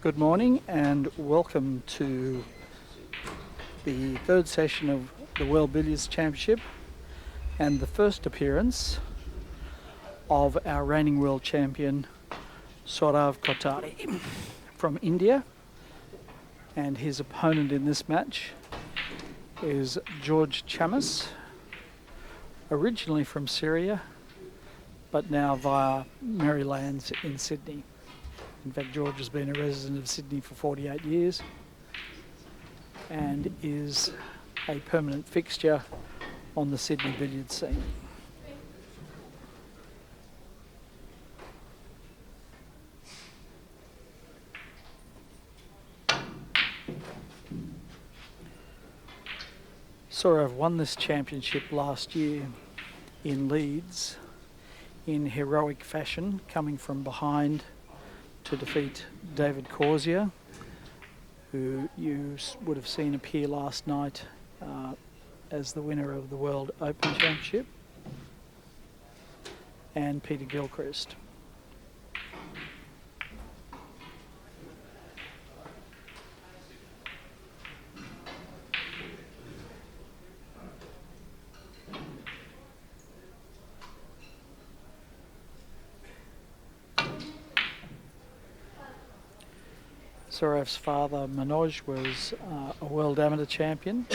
Good morning and welcome to the third session of the World Billiards Championship and the first appearance of our reigning world champion Sourav Kothari from India, and his opponent in this match is George Chammas, originally from Syria but now via Marylands in Sydney. In fact, George has been a resident of Sydney for 48 years and is a permanent fixture on the Sydney billiards scene. Sourav won this championship last year in Leeds in heroic fashion, coming from behind to defeat David Corsier, who you would have seen appear last night as the winner of the World Open Championship, and Peter Gilchrist. Sourav's father, Manoj, was a world amateur champion,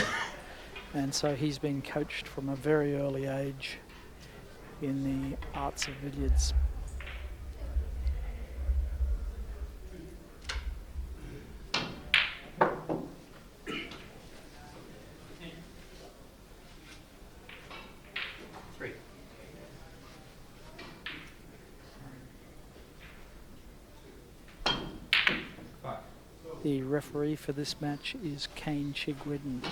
and so he's been coached from a very early age in the arts of billiards. The referee for this match is Kane Chigwidden.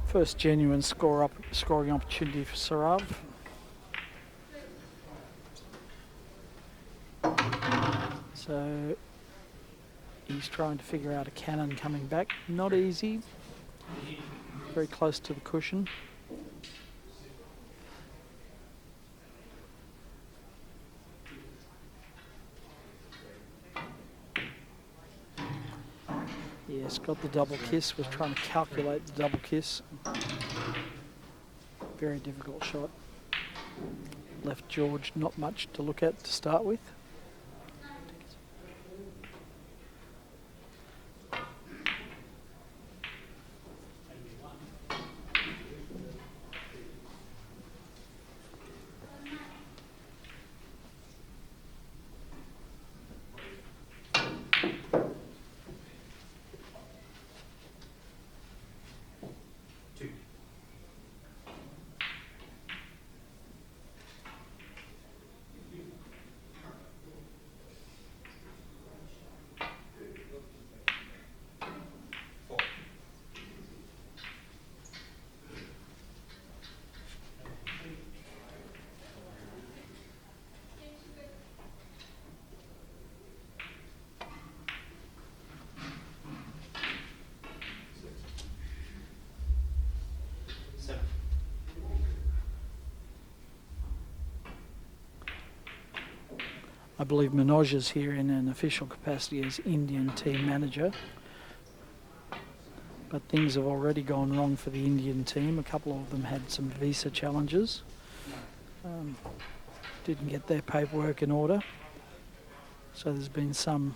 First genuine scoring opportunity for Sourav. So he's trying to figure out a cannon coming back. Not easy. Very close to the cushion. Yes, got the double kiss, was trying to calculate the double kiss. Very difficult shot. Left George not much to look at to start with. I believe Manoj is here in an official capacity as Indian team manager. But things have already gone wrong for the Indian team. A couple of them had some visa challenges. Didn't get their paperwork in order. So there's been some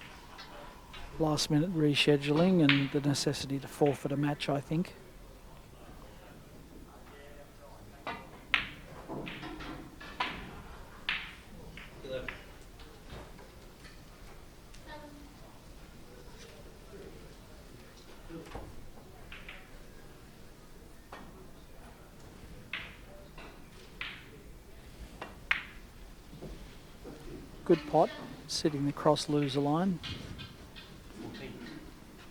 last minute rescheduling and the necessity to forfeit a match, I think. Good pot, sitting the cross loser line.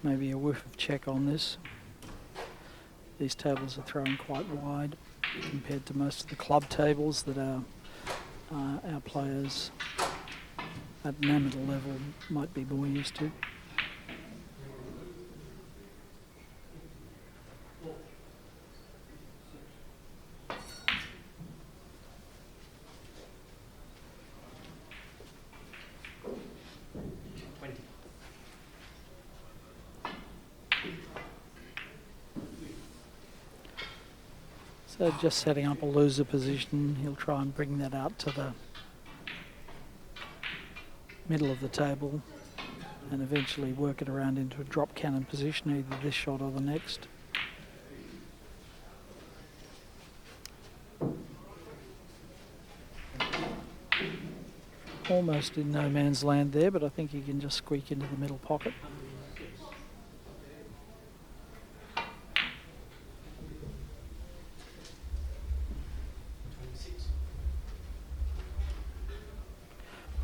Maybe a whiff of check on this. These tables are thrown quite wide compared to most of the club tables that our players at an amateur level might be more used to. So just setting up a loser position, he'll try and bring that out to the middle of the table and eventually work it around into a drop cannon position, either this shot or the next. Almost in no man's land there, but I think he can just squeak into the middle pocket.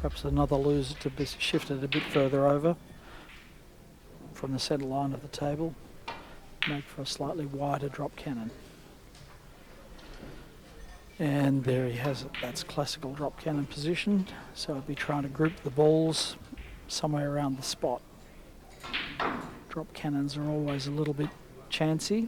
Perhaps another loser to be shifted a bit further over from the centre line of the table, make for a slightly wider drop cannon. And there he has it, that's classical drop cannon position. So I'll be trying to group the balls somewhere around the spot. Drop cannons are always a little bit chancy.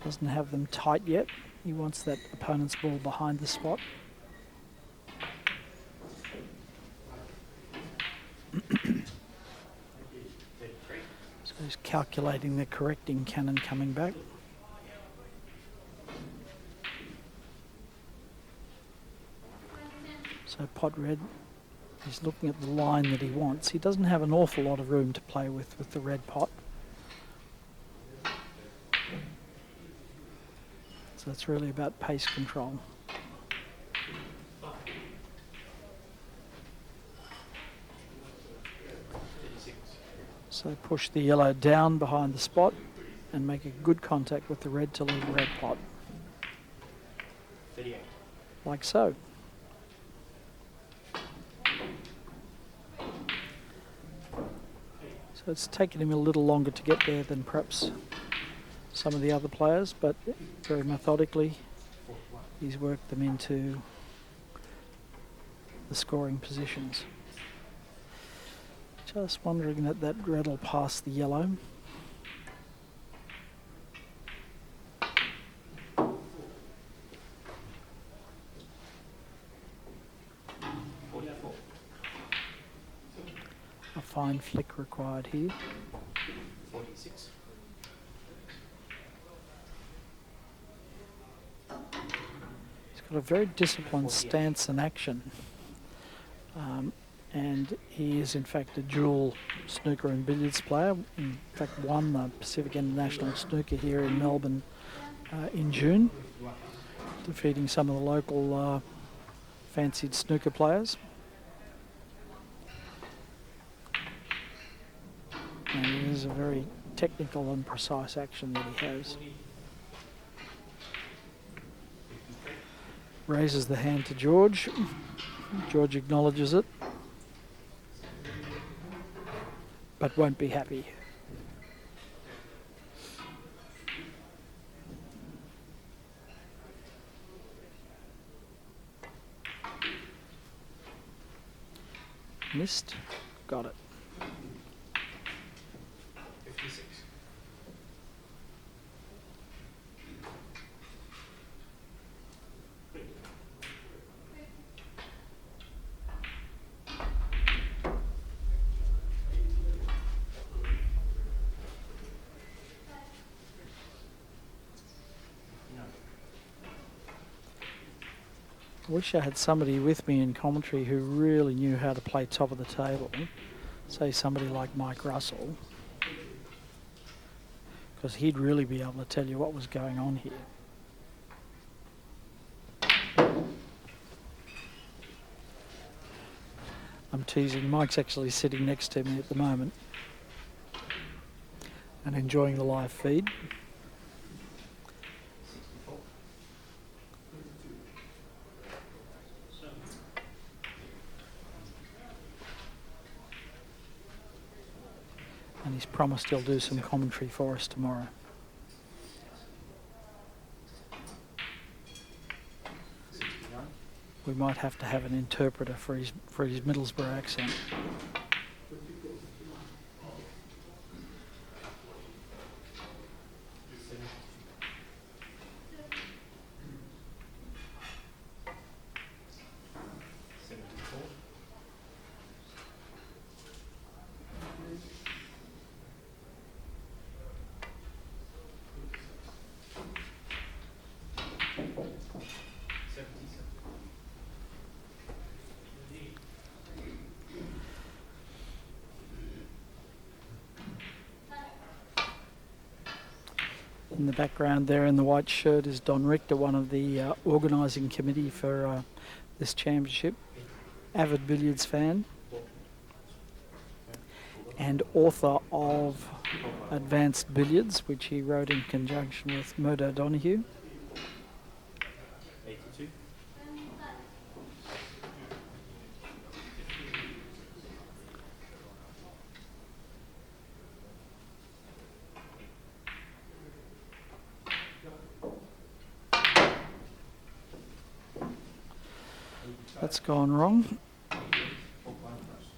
Doesn't have them tight yet. He wants that opponent's ball behind the spot. So he's calculating the correcting cannon coming back. So pot red is looking at the line that he wants. He doesn't have an awful lot of room to play with the red pot. So it's really about pace control. So push the yellow down behind the spot and make a good contact with the red to leave the red pot. 38. Like so. So it's taken him a little longer to get there than perhaps some of the other players, but very methodically he's worked them into the scoring positions. Just wondering that that red will pass the yellow. A fine flick required here. 46. He's got a very disciplined stance and action. And he is in fact a dual snooker and billiards player. In fact won the Pacific International Snooker here in Melbourne in June, defeating some of the local fancied snooker players. And it is a very technical and precise action that he has. Raises the hand to George. George acknowledges it, but won't be happy. Missed, got it. 56. I wish I had somebody with me in commentary who really knew how to play top of the table. Say somebody like Mike Russell. Because he'd really be able to tell you what was going on here. I'm teasing. Mike's actually sitting next to me at the moment and enjoying the live feed. And he's promised he'll do some commentary for us tomorrow. We might have to have an interpreter for his Middlesbrough accent. In the background there in the white shirt is Don Richter, one of the organising committee for this championship. Avid billiards fan and author of Advanced Billiards, which he wrote in conjunction with Murdo Donoghue. 82. That's gone wrong,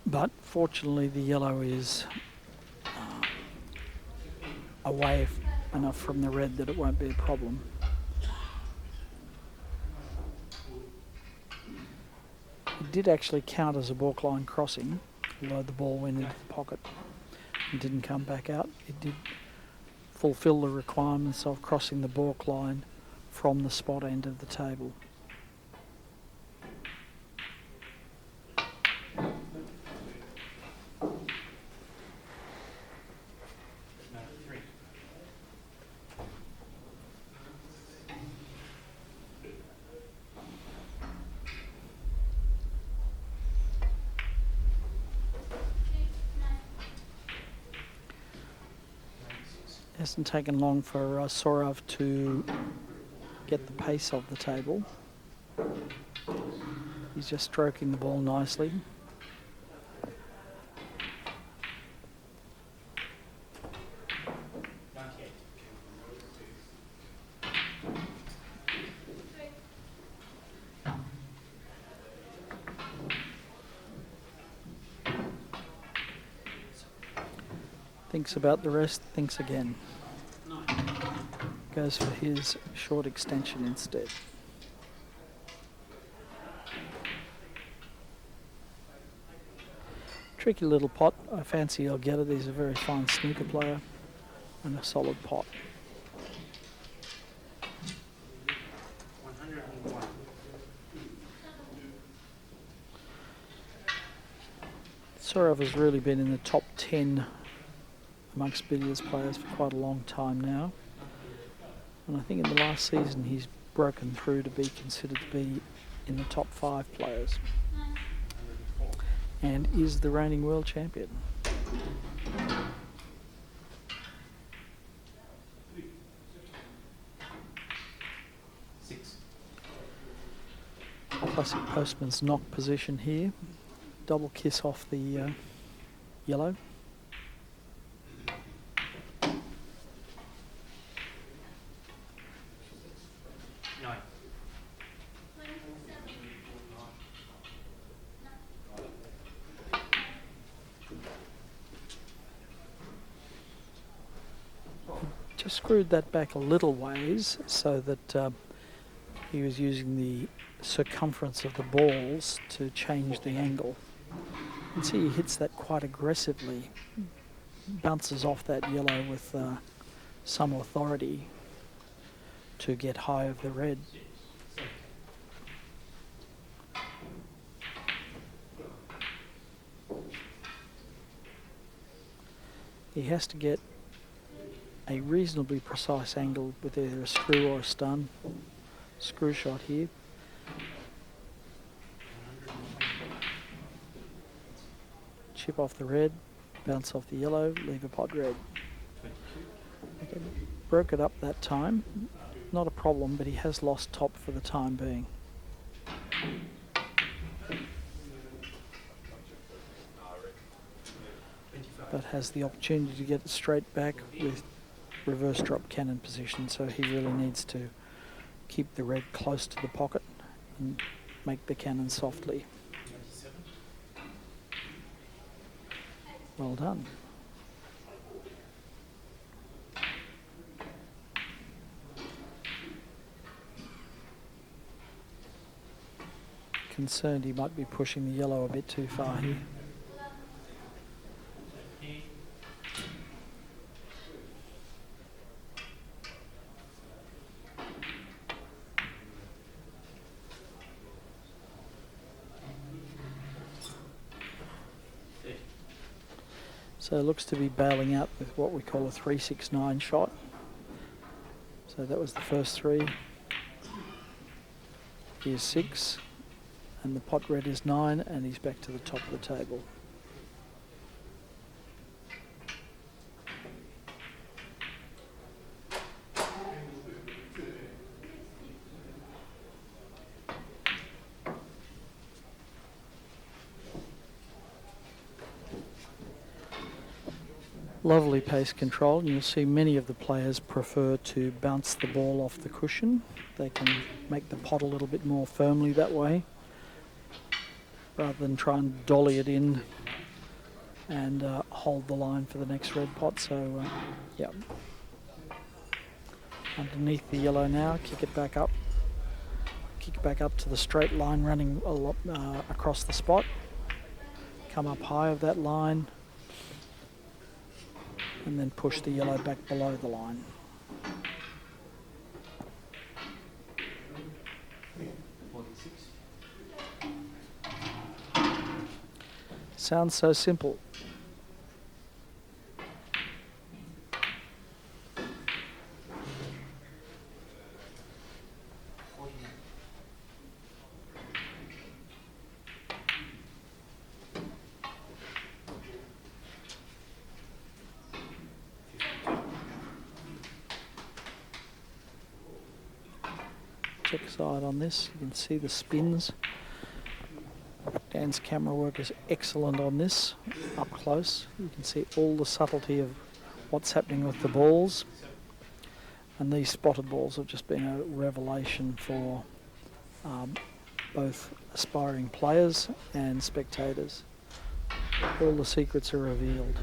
but fortunately the yellow is away enough from the red that it won't be a problem. It did actually count as a baulk-line crossing, although the ball went into the pocket and didn't come back out. It did fulfil the requirements of crossing the baulk line from the spot end of the table. Hasn't taken long for Sourav to get the pace of the table. He's just stroking the ball nicely. Thinks about the rest, thinks again. Goes for his short extension instead. Tricky little pot. I fancy he'll get it. He's a very fine snooker player and a solid pot. 101. Sourav has really been in the top 10 amongst billiards players for quite a long time now. And I think in the last season he's broken through to be considered to be in the top 5 players. And is the reigning world champion. Classic postman's knock position here. Double kiss off the yellow. Just screwed that back a little ways so that he was using the circumference of the balls to change the angle. You can see he hits that quite aggressively, bounces off that yellow with some authority to get high of the red. He has to get a reasonably precise angle with either a screw or a stun. Screw shot here. Chip off the red, bounce off the yellow, leave a pot red. Okay, broke it up that time. Not a problem, but he has lost top for the time being. But has the opportunity to get it straight back with reverse drop cannon position, so he really needs to keep the red close to the pocket and make the cannon softly. Well done. Concerned he might be pushing the yellow a bit too far here. So it looks to be bailing out with what we call a 3-6-9 shot. So that was the first three. Here's 6, and the pot red is 9, and he's back to the top of the table. Lovely pace control, and you'll see many of the players prefer to bounce the ball off the cushion. They can make the pot a little bit more firmly that way, rather than try and dolly it in and hold the line for the next red pot. So, yeah. Underneath the yellow now, kick it back up. Kick it back up to the straight line running a lot, across the spot. Come up high of that line, and then push the yellow back below the line. Sounds so simple. Check side on this, you can see the spins. Dan's camera work is excellent on this, up close. You can see all the subtlety of what's happening with the balls. And these spotted balls have just been a revelation for both aspiring players and spectators. All the secrets are revealed.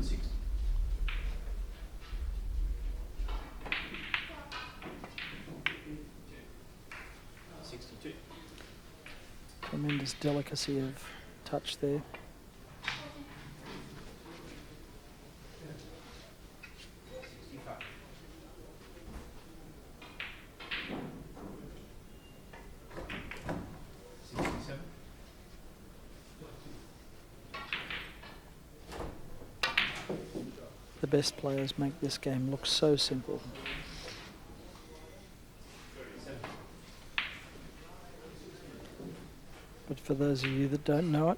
Tremendous delicacy of touch there. The best players make this game look so simple. But for those of you that don't know it,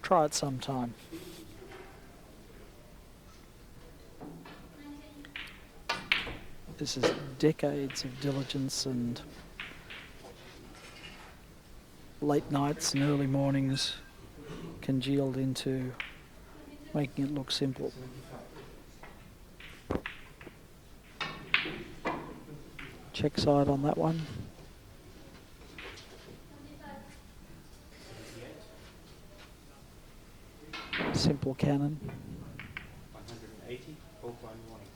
try it sometime. This is decades of diligence and late nights and early mornings congealed into making it look simple. Check side on that one. Simple cannon. 180, bulk line warning.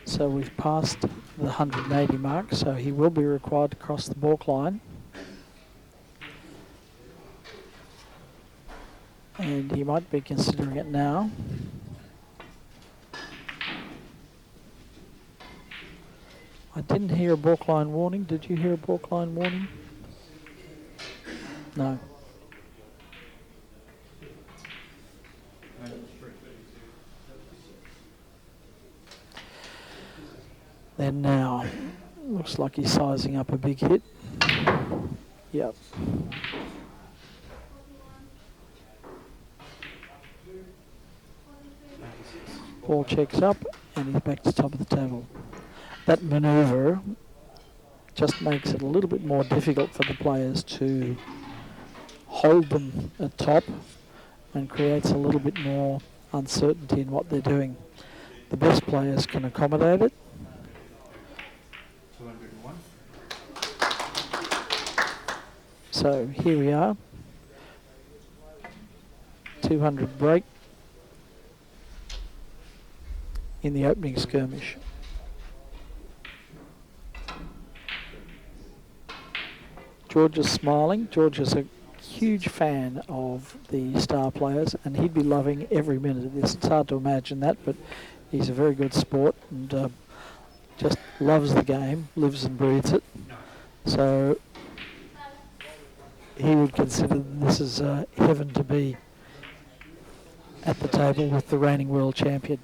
So we've passed the 180 mark, so he will be required to cross the balk line. and he might be considering it now. I didn't hear a balk line warning. Did you hear a balk line warning? No. Then now, looks like he's sizing up a big hit. Yep. Ball checks up and he's back to top of the table. That manoeuvre just makes it a little bit more difficult for the players to hold them at top and creates a little bit more uncertainty in what they're doing. The best players can accommodate it. 201. So here we are. 200 break in the opening skirmish. George is smiling. George is a huge fan of the star players and he'd be loving every minute of this. It's hard to imagine that, but he's a very good sport and just loves the game, lives and breathes it. So he would consider this is heaven to be at the table with the reigning world champion.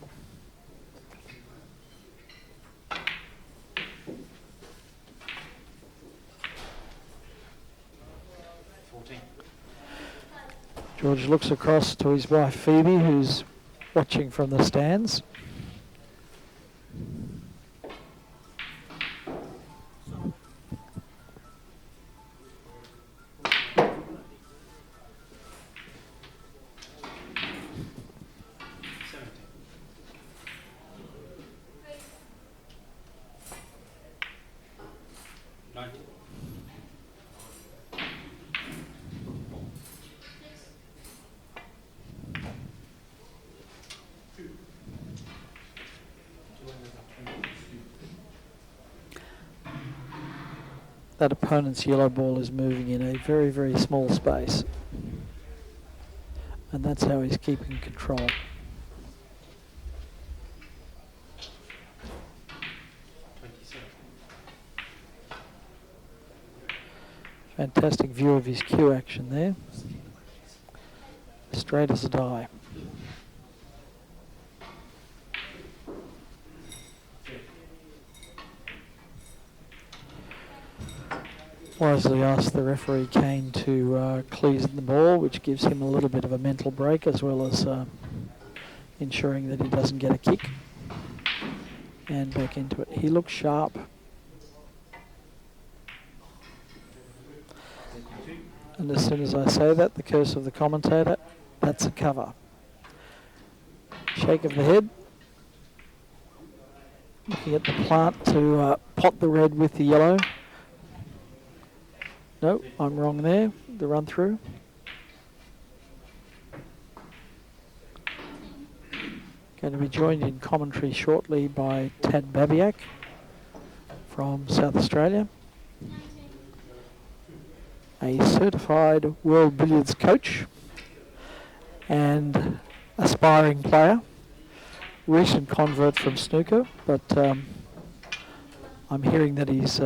George looks across to his wife Phoebe, who's watching from the stands. That opponent's yellow ball is moving in a very, very small space. And that's how he's keeping control. 27. Fantastic view of his cue action there. Straight as a die. Wisely asked the referee Kane to clease the ball, which gives him a little bit of a mental break as well as ensuring that he doesn't get a kick. And back into it. He looks sharp. And as soon as I say that, the curse of the commentator, that's a cover. Shake of the head. Looking at the plant to pot the red with the yellow. No, I'm wrong there. The run through. Going to be joined in commentary shortly by Tad Babiak from South Australia. A certified world billiards coach and aspiring player. Recent convert from snooker, but I'm hearing that he's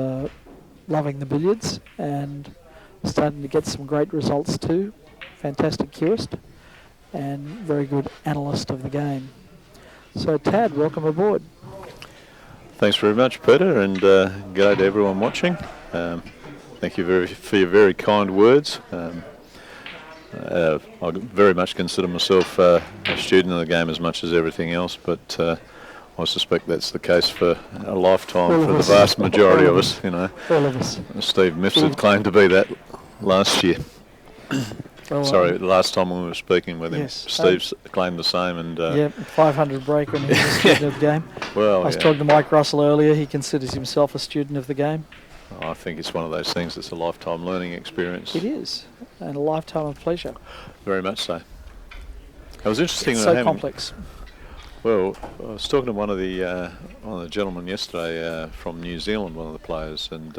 loving the billiards and starting to get some great results too. Fantastic cueist and very good analyst of the game. So Tad, welcome aboard. Thanks very much, Peter, and g'day to everyone watching. Thank you for your very kind words. I very much consider myself a student of the game as much as everything else, but I suspect that's the case for a lifetime for the vast majority of us, you know. All of us. Steve Mifsud claimed to be that last year. Sorry, the last time we were speaking with him, yes, Steve claimed the same. And yeah, 500 break when he was a student of the game. Well, I was talking to Mike Russell earlier. He considers himself a student of the game. I think it's one of those things that's a lifetime learning experience. It is, and a lifetime of pleasure. Very much so. It was interesting. It's so complex. Well, I was talking to one of the gentlemen yesterday from New Zealand, one of the players, and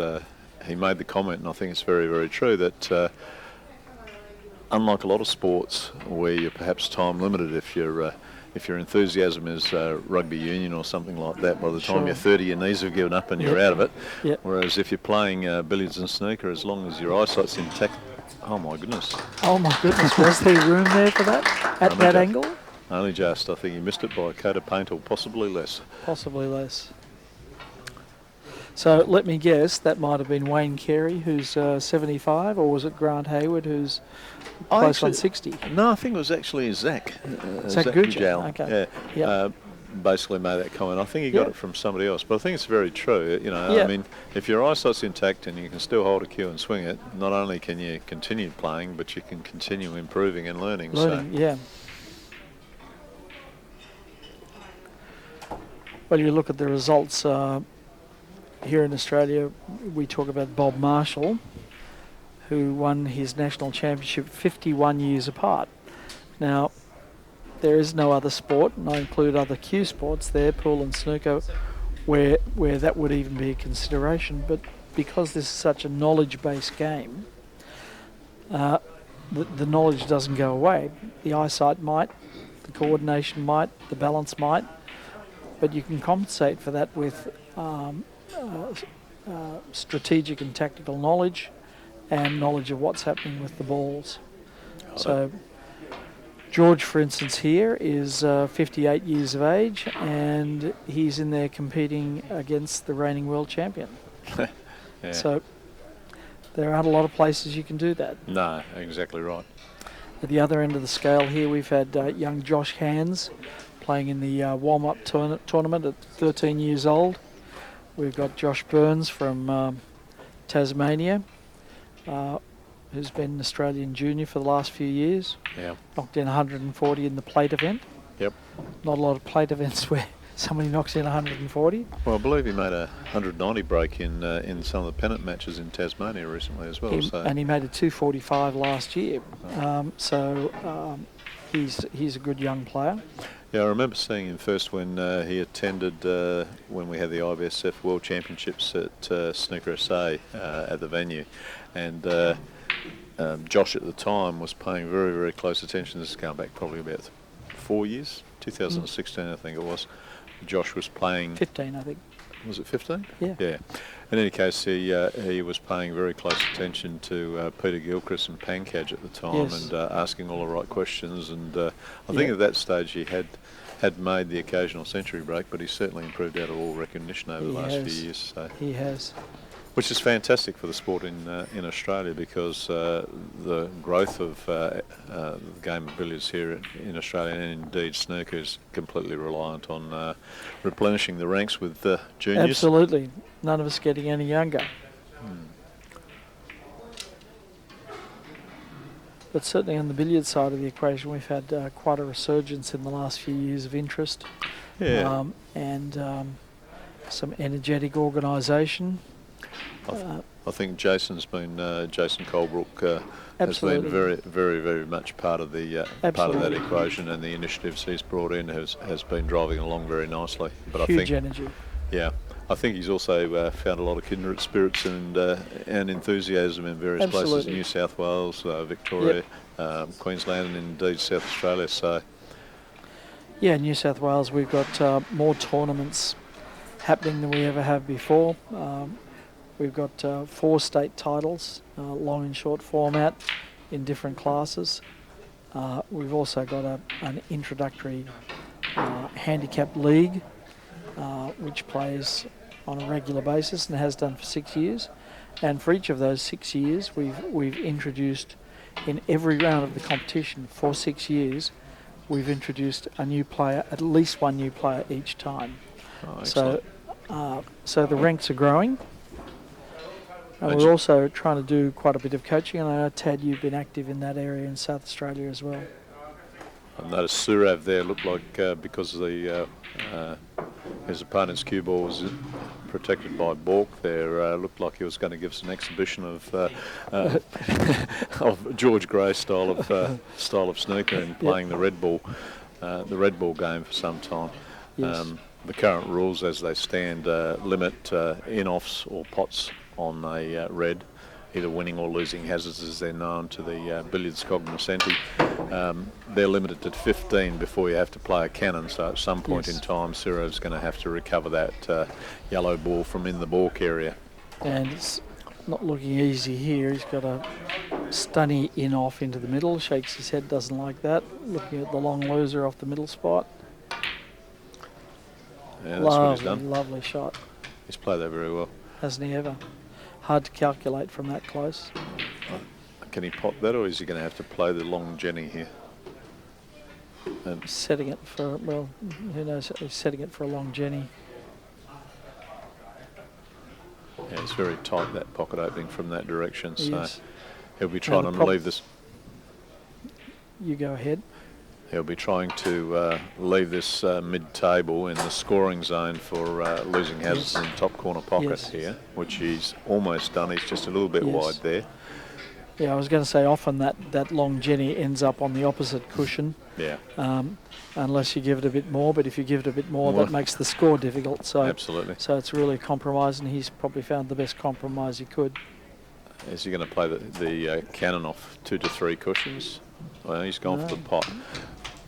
he made the comment, and I think it's very, very true, that unlike a lot of sports where you're perhaps time limited, if your enthusiasm is rugby union or something like that, by the time Sure. you're 30, your knees have given up and you're out of it. Yep. Whereas if you're playing billiards and snooker, as long as your eyesight's intact, oh my goodness. Oh my goodness, was there room there for that at Only that ju- angle? Only just. I think he missed it by a coat of paint or possibly less. Possibly less. So let me guess, that might have been Wayne Carey, who's 75, or was it Grant Hayward, who's close on 60? No, I think it was actually Zach. Zach Gujal, Gujal. okay. Yeah. Yep. Basically made that comment. I think he got Yep. it from somebody else, but I think it's very true. You know, Yep. I mean, if your eyesight's intact and you can still hold a cue and swing it, not only can you continue playing, but you can continue improving and learning. Yeah. Well, you look at the results here in Australia, we talk about Bob Marshall, who won his national championship 51 years apart. Now, there is no other sport, and I include other cue sports there, pool and snooker, where that would even be a consideration. But because this is such a knowledge-based game, the knowledge doesn't go away. The eyesight might, the coordination might, the balance might, but you can compensate for that with strategic and tactical knowledge and knowledge of what's happening with the balls. So George, for instance, here is 58 years of age, and he's in there competing against the reigning world champion. Yeah. So there aren't a lot of places you can do that. No, exactly right. At the other end of the scale here, we've had young Josh Hands playing in the warm-up tournament at 13 years old. We've got Josh Burns from Tasmania, who's been an Australian junior for the last few years. Yeah. Knocked in 140 in the plate event. Yep. Not a lot of plate events where somebody knocks in 140. Well, I believe he made a 190 break in some of the pennant matches in Tasmania recently as well. And he made a 245 last year. He's a good young player. Yeah, I remember seeing him first when he attended when we had the IBSF World Championships at Snooker RACY at the venue, and Josh at the time was paying very, very close attention. This is going back probably about 4 years, 2016 I think it was. Josh was playing 15, I think. Was it 15? Yeah. Yeah. In any case, he was paying very close attention to Peter Gilchrist and Pankaj at the time, Yes. and asking all the right questions. And I think at that stage he had made the occasional century break, but he's certainly improved out of all recognition over the last few years. So. He has. Which is fantastic for the sport in Australia, because the growth of the game of billiards here in Australia, and indeed snooker, is completely reliant on replenishing the ranks with juniors. Absolutely. None of us getting any younger. But certainly on the billiards side of the equation, we've had quite a resurgence in the last few years of interest. Yeah. Some energetic organisation. I think Jason Colebrook has been Absolutely. very, very, very much part of the part of that equation, and the initiatives he's brought in has been driving along very nicely. But Huge energy. Yeah, I think he's also found a lot of kindred spirits and enthusiasm in various places: Absolutely. New South Wales, Victoria, Queensland, and indeed South Australia. So, Yeah, New South Wales, we've got more tournaments happening than we ever have before. We've got 4 state titles, long and short format, in different classes. We've also got an introductory handicap league, which plays on a regular basis and has done for 6 years. And for each of those 6 years, we've introduced, in every round of the competition for 6 years, we've introduced a new player, at least one new player each time. So the ranks are growing. And we're also trying to do quite a bit of coaching, and I know, Tad, you've been active in that area in South Australia as well. I noticed Sourav there looked like, because his opponent's cue ball was protected by balk there, looked like he was going to give us an exhibition of of George Gray style of snooker and playing the red ball game for some time. Yes. The current rules as they stand limit in-offs or pots on a red, either winning or losing hazards, as they're known to the billiards cognoscenti. They're limited to 15 before you have to play a cannon, so at some point in time Sourav's going to have to recover that yellow ball from in the balk area. And it's not looking easy here. He's got a stunny in off into the middle, shakes his head, doesn't like that. Looking at the long loser off the middle spot. Yeah, that's what he's done. Lovely shot. He's played that very well. Hasn't he ever? Hard to calculate from that close. Can he pot that, or is he going to have to play the long Jenny here? And setting it for, well, who knows, he's setting it for a long Jenny. yeah, it's very tight, that pocket opening from that direction, so Yes. he'll be trying to leave this. You go ahead. He'll be trying to leave this mid-table in the scoring zone for losing hazards in the top corner pocket here, which he's almost done. He's just a little bit wide there. Yeah, I was going to say often that long Jenny ends up on the opposite cushion. Yeah. Unless you give it a bit more, but if you give it a bit more, that makes the score difficult. So absolutely. So it's really a compromise, and he's probably found the best compromise he could. Is he going to play the cannon off 2 to 3 cushions? Well, he's gone for the pot.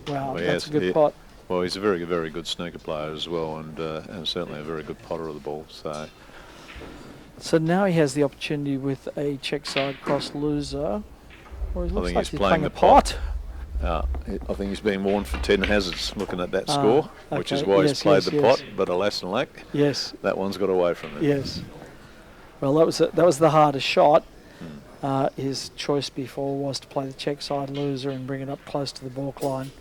Wow, Well, that's a good pot. Well, he's a very, very good snooker player as well, and certainly a very good potter of the ball. So now he has the opportunity with a check side cross loser. Or it looks like he's playing the pot. I think he's been warned for 10 hazards looking at that score, which is okay. why he's played the pot, but alas and alack, that one's got away from it. Yes. Well, that was the hardest shot. His choice before was to play the check side loser and bring it up close to the balk line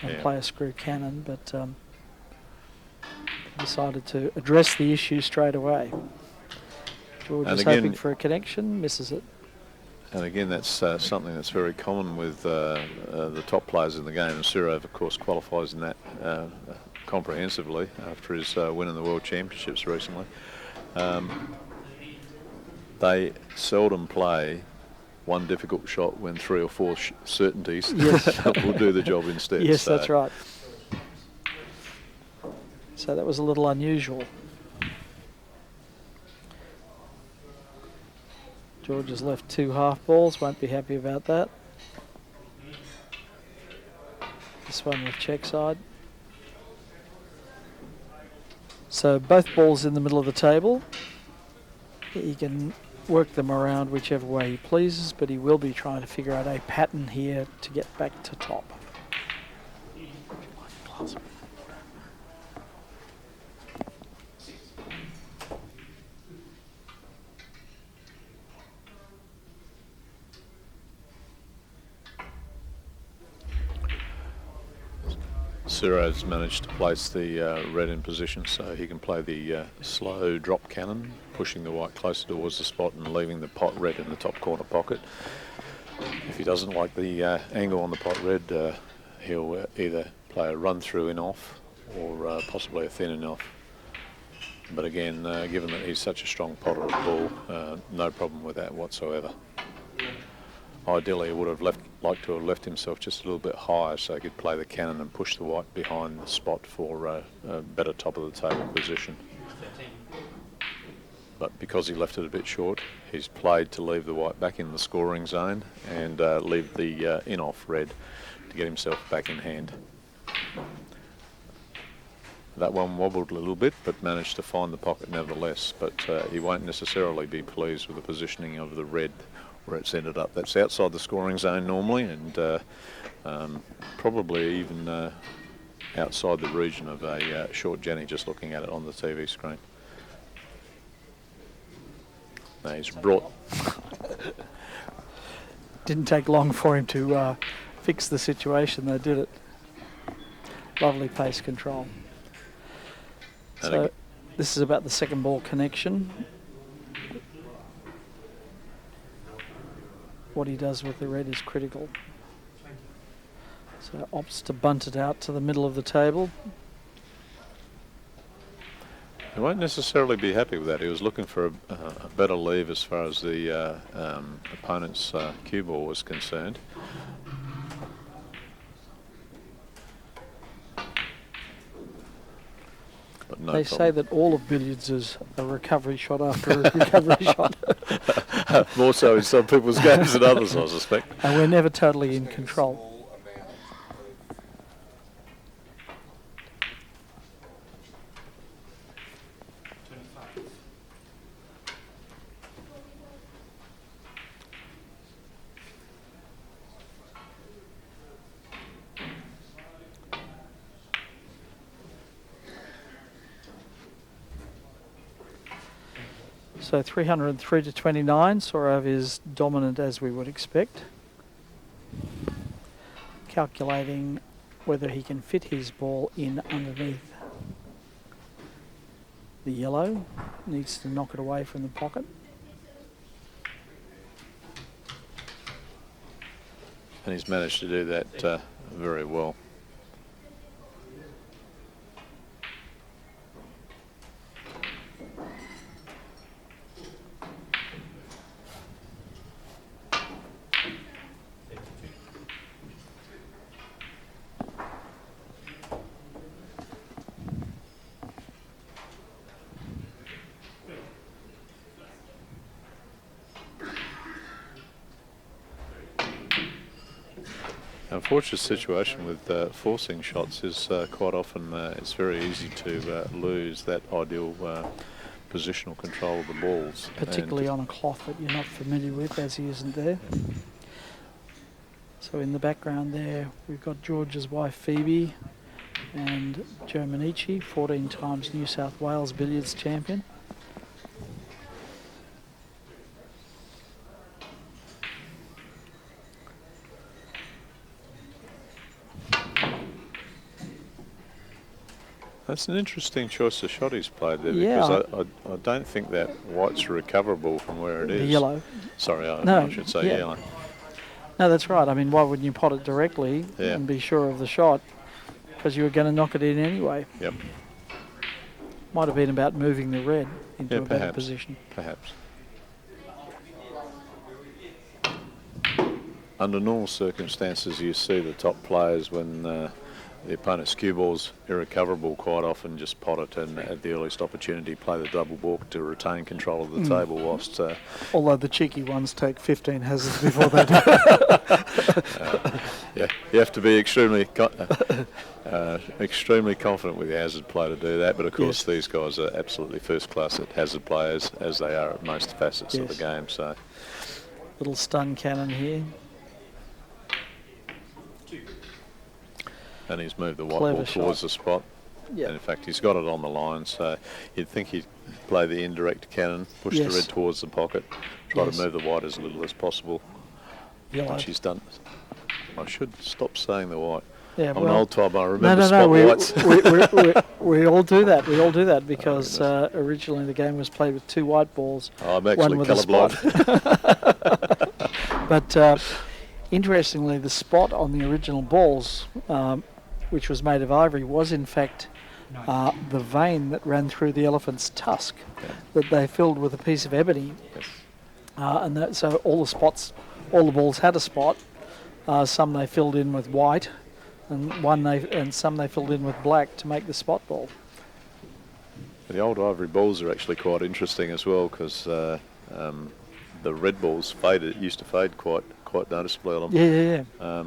and play a screw cannon, but decided to address the issue straight away. George is hoping for a connection, misses it. And again, that's something that's very common with the top players in the game. And Sourav, of course, qualifies in that comprehensively after his win in the World Championships recently. They seldom play one difficult shot when 3 or 4 certainties will do the job instead. Yes, so that's right. So that was a little unusual. George has left 2 half balls, won't be happy about that. This one with check side. So both balls in the middle of the table. He can work them around whichever way he pleases, but he will be trying to figure out a pattern here to get back to top. Sourav's managed to place the red in position so he can play the slow drop cannon, pushing the white closer towards the spot and leaving the pot red in the top corner pocket. If he doesn't like the angle on the pot red, he'll either play a run through in off or possibly a thin in off. But again, given that he's such a strong potter of the ball, no problem with that whatsoever. Ideally, he would have liked to have left himself just a little bit higher so he could play the cannon and push the white behind the spot for a better top of the table position. But because he left it a bit short, he's played to leave the white back in the scoring zone and leave the in-off red to get himself back in hand. That one wobbled a little bit, but managed to find the pocket nevertheless. But he won't necessarily be pleased with the positioning of the red where it's ended up. That's outside the scoring zone normally, and probably even outside the region of a short Jenny, just looking at it on the TV screen. Now he's brought... Didn't take long for him to fix the situation, though, did it? Lovely pace control. So this is about the second ball connection. What he does with the red is critical. So opts to bunt it out to the middle of the table. He won't necessarily be happy with that. He was looking for a better leave as far as the opponent's cue ball was concerned. But no they problem. say that all of billiards is a recovery shot after a recovery shot. More so in some people's games than others, I suspect. And we're never totally in control. So 303 to 29, Sourav is dominant as we would expect. Calculating whether he can fit his ball in underneath the yellow. Needs to knock it away from the pocket. And he's managed to do that very well. Unfortunate situation with forcing shots is quite often it's very easy to lose that ideal positional control of the balls. Particularly on a cloth that you're not familiar with, as he isn't there. So in the background there, we've got George's wife Phoebe and Joe Manici, 14 times New South Wales billiards champion. That's an interesting choice of shot he's played there, Yeah. because I don't think that white's recoverable from where it is. The yellow. Sorry, No, I should say yeah. yellow. No, that's right. I mean, why wouldn't you pot it directly Yeah. and be sure of the shot? Because you were going to knock it in anyway. Yep, Might have been about moving the red into yeah, a better perhaps. position. Perhaps. Under normal circumstances, you see the top players when the opponent's cue ball's irrecoverable, quite often just pot it and at the earliest opportunity play the double balk to retain control of the table whilst Although the cheeky ones take 15 hazards before they do. yeah, you have to be extremely extremely confident with your hazard play to do that. But of course, Yes. these guys are absolutely first class at hazard players, as they are at most facets of the Yes. game. So Little stun cannon here. and he's moved the white Clever ball towards shot. the spot. Yeah. And in fact, he's got it on the line, so you'd think he'd play the indirect cannon, push Yes. the red towards the pocket, try Yes. to move the white as little as possible, Yellow. which he's done. I should stop saying the white. Yeah, I'm an old time, I no, remember no, spot no. whites. We all do that. We all do that because goodness. originally the game was played with two white balls. I'm actually with a spot. colourblind. But interestingly, the spot on the original balls, which was made of ivory, was in fact the vein that ran through the elephant's tusk that they filled with a piece of ebony. Yes. So all the balls had a spot. Some they filled in with white, and some they filled in with black to make the spot ball. The old ivory balls are actually quite interesting as well, because the red balls used to fade quite noticeably on them. Yeah.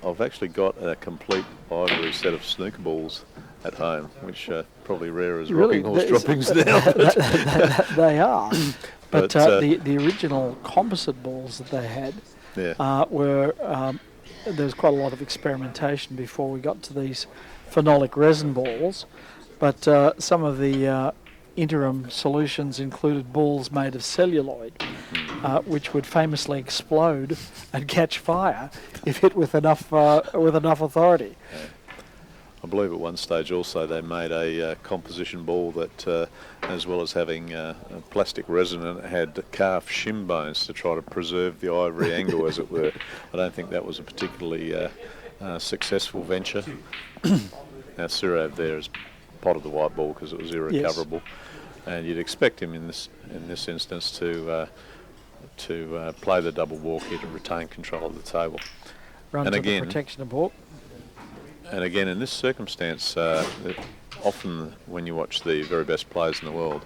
I've actually got a complete ivory set of snooker balls at home, which are probably rare as Really? rocking horse droppings now. They are. But But, the original composite balls that they had Yeah. were there was quite a lot of experimentation before we got to these phenolic resin balls. But some of the interim solutions included balls made of celluloid, which would famously explode and catch fire if hit with enough authority. I believe at one stage also they made a composition ball that, as well as having a plastic resin in it, had calf shin bones to try to preserve the ivory angle, as it were. I don't think that was a particularly successful venture. Now Sourav there has potted the white ball because it was irrecoverable, and you'd expect him in this instance to play the double walk here to retain control of the table. Run And to again- the protection of balk. And again, in this circumstance, often when you watch the very best players in the world,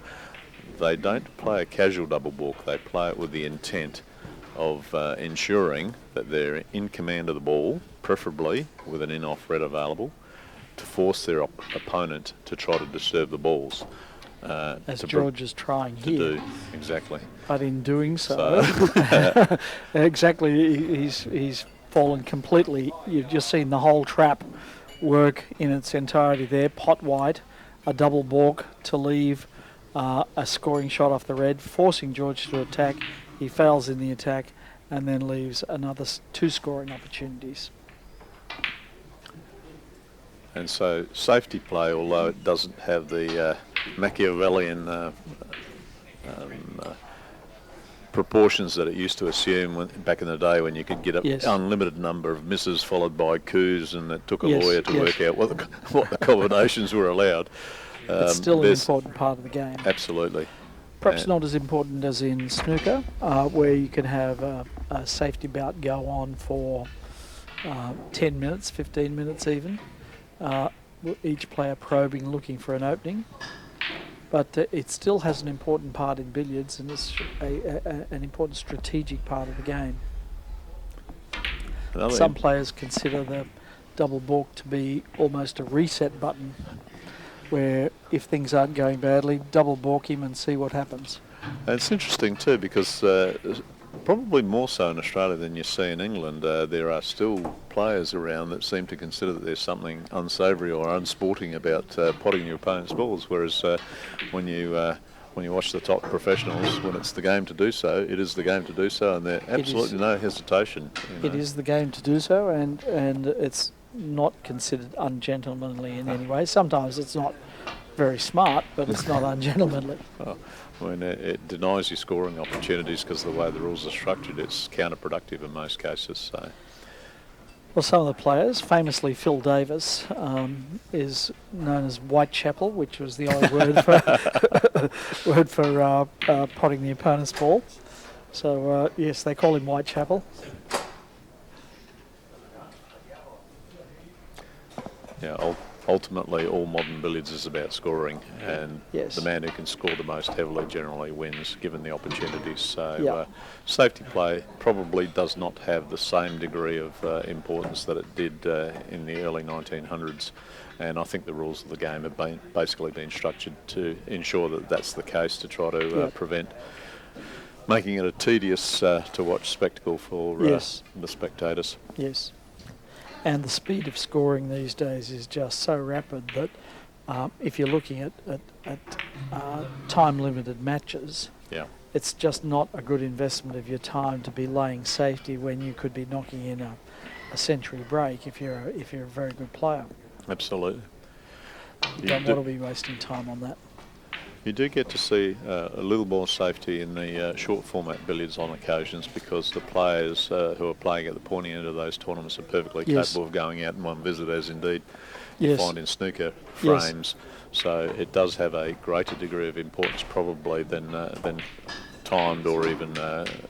they don't play a casual double balk. They play it with the intent of ensuring that they're in command of the ball, preferably with an in-off red available, to force their opponent to try to disturb the balls. As George is trying to here. do, exactly. But in doing so, exactly, he's fallen completely. You've just seen the whole trap work in its entirety there. Pot white, a double balk to leave a scoring shot off the red, forcing George to attack. He fails in the attack and then leaves another 2 scoring opportunities. And so safety play, although it doesn't have the Machiavellian proportions that it used to assume back in the day when you could get an unlimited number of misses followed by coups, and it took a lawyer to work out what the combinations were allowed. It's still an important part of the game. Absolutely. Perhaps not as important as in snooker, where you can have a safety bout go on for 10 minutes, 15 minutes even. Each player probing, looking for an opening. But it still has an important part in billiards, and it's an important strategic part of the game. Some players consider the double balk to be almost a reset button, where if things aren't going badly, double balk him and see what happens. And it's interesting too, because probably more so in Australia than you see in England, there are still players around that seem to consider that there's something unsavoury or unsporting about potting your opponent's balls, whereas when you watch the top professionals, when it's the game to do so, it is the game to do so, and there's absolutely no hesitation. It is the game to do so, and it's not considered ungentlemanly in any way. Sometimes it's not very smart, but it's not ungentlemanly. When it denies you scoring opportunities because of the way the rules are structured, it's counterproductive in most cases. So, well, some of the players, famously Phil Davis, is known as Whitechapel, which was the old word for potting the opponent's ball. So yes, they call him Whitechapel. Yeah, ultimately all modern billiards is about scoring, and the man who can score the most heavily generally wins, given the opportunities. So safety play probably does not have the same degree of importance that it did in the early 1900s, and I think the rules of the game have basically been structured to ensure that that's the case, to try to prevent making it a tedious to watch spectacle for the spectators. Yes. And the speed of scoring these days is just so rapid that if you're looking at time-limited matches, it's just not a good investment of your time to be laying safety when you could be knocking in a century break if you're a very good player. Absolutely. You don't want to be wasting time on that. You do get to see a little more safety in the short format billiards on occasions, because the players who are playing at the pointy end of those tournaments are perfectly capable of going out in one visit, as indeed you find in snooker frames. So it does have a greater degree of importance probably than timed or even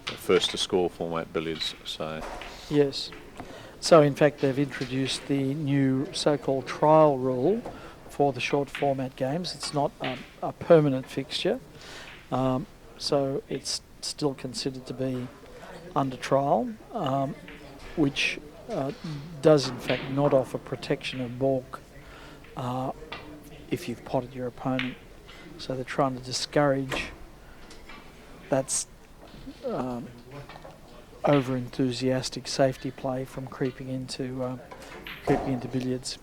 first to score format billiards. So yes. So in fact they've introduced the new so-called trial rule for the short format games. It's not a permanent fixture, so it's still considered to be under trial, which does in fact not offer protection of balk if you've potted your opponent. So they're trying to discourage that's over-enthusiastic safety play from creeping into billiards.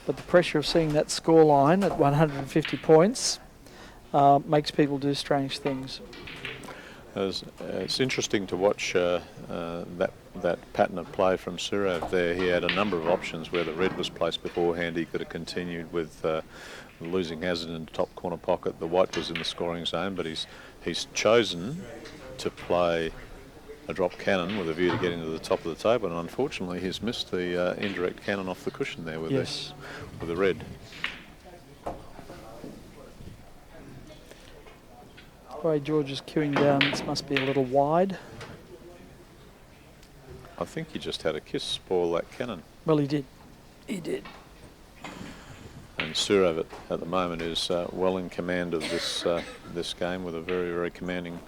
But the pressure of seeing that score line at 150 points makes people do strange things. It's interesting to watch that pattern of play from Sourav there. He had a number of options where the red was placed beforehand. He could have continued with losing hazard in the top corner pocket. The white was in the scoring zone, but he's chosen to play a drop cannon with a view to getting to the top of the table, and unfortunately he's missed the indirect cannon off the cushion there with the red. The way George is queuing down, this must be a little wide. I think he just had a kiss spoil that cannon. Well, he did. He did. And And Sourav at the moment is well in command of this game with a very, very commanding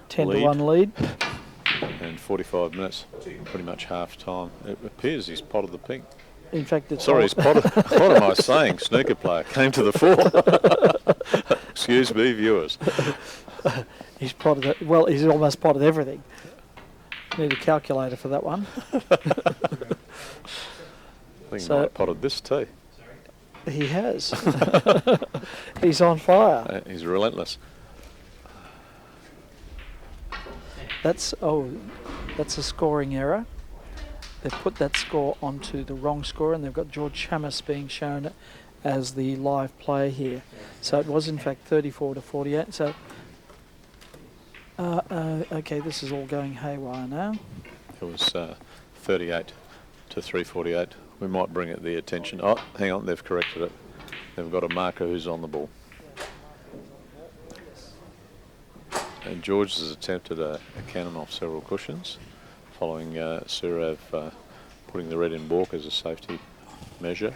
10-1 lead. And 45 minutes, pretty much half time. It appears he's potted the pink. In fact, it's Sorry, he's potted. What am I saying? Snooker player came to the fore. Excuse me, viewers. He's potted it. Well, he's almost potted everything. Need a calculator for that one. I think he might have potted this too. He has. He's on fire. He's relentless. That's a scoring error. They've put that score onto the wrong score, and they've got George Chammas being shown as the live player here. So it was in fact 34-48. So okay, this is all going haywire now. It was 38 to 348. We might bring it the attention. Oh, hang on, they've corrected it. They've got a marker who's on the ball. And George has attempted a cannon off several cushions, following Sourav putting the red in baulk as a safety measure.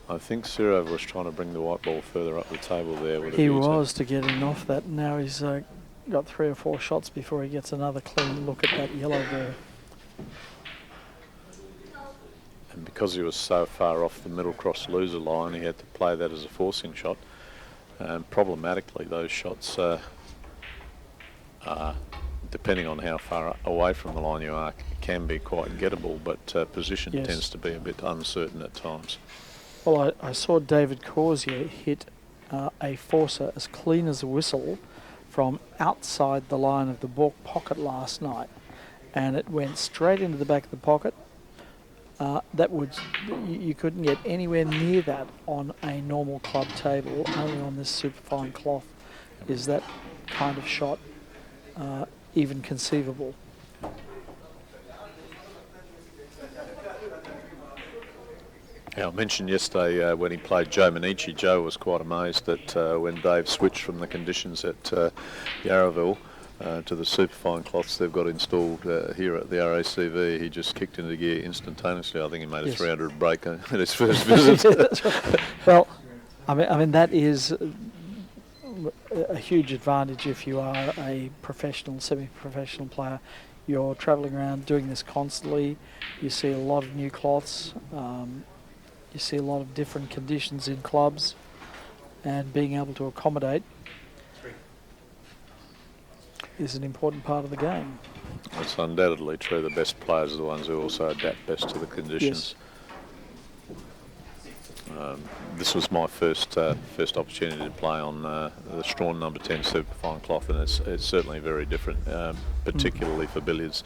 I think Sourav was trying to bring the white ball further up the table there. He was to get him off that. Now he's got 3 or 4 shots before he gets another clean look at that yellow there. And because he was so far off the middle cross loser line, he had to play that as a forcing shot. Problematically, those shots are, depending on how far away from the line you are, can be quite gettable, but position tends to be a bit uncertain at times. Well, I saw David Corsier hit a forcer as clean as a whistle from outside the line of the baulk pocket last night, and it went straight into the back of the pocket. You couldn't get anywhere near that on a normal club table. Only on this superfine cloth is that kind of shot even conceivable. Yeah, I mentioned yesterday when he played Joe Manici, Joe was quite amazed that when Dave switched from the conditions at Yarraville to the superfine cloths they've got installed here at the RACV, he just kicked into gear instantaneously. I think he made a 300 break at his first visit. Well, I mean that is a huge advantage if you are a professional, semi-professional player. You're travelling around doing this constantly. You see a lot of new cloths. You see a lot of different conditions in clubs, and being able to accommodate is an important part of the game. It's undoubtedly true. The best players are the ones who also adapt best to the conditions. Yes. This was my first opportunity to play on the Strawn number 10 superfine cloth, and it's certainly very different, particularly for billiards.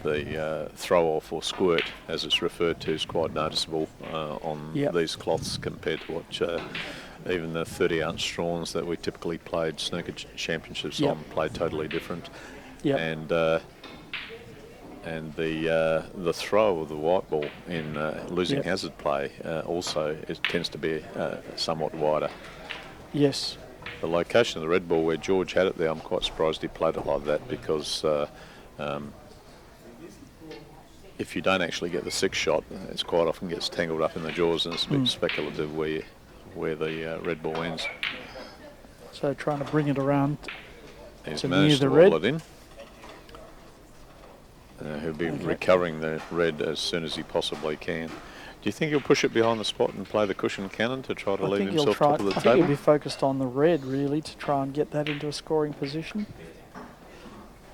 The throw-off or squirt, as it's referred to, is quite noticeable on these cloths compared to what even the 30-ounce Strawns that we typically played snooker championships on play totally different. And the throw of the white ball in losing hazard play also tends to be somewhat wider. Yes. The location of the red ball where George had it there, I'm quite surprised he played it like that, because if you don't actually get the 6th shot, it quite often gets tangled up in the jaws, and it's a bit speculative where the red ball ends. So trying to bring it around He's to managed near the to red. wall it in. He'll be recovering the red as soon as he possibly can. Do you think he'll push it behind the spot and play the cushion cannon to try to leave himself top of the I think table? he'll be focused on the red, really, to try and get that into a scoring position.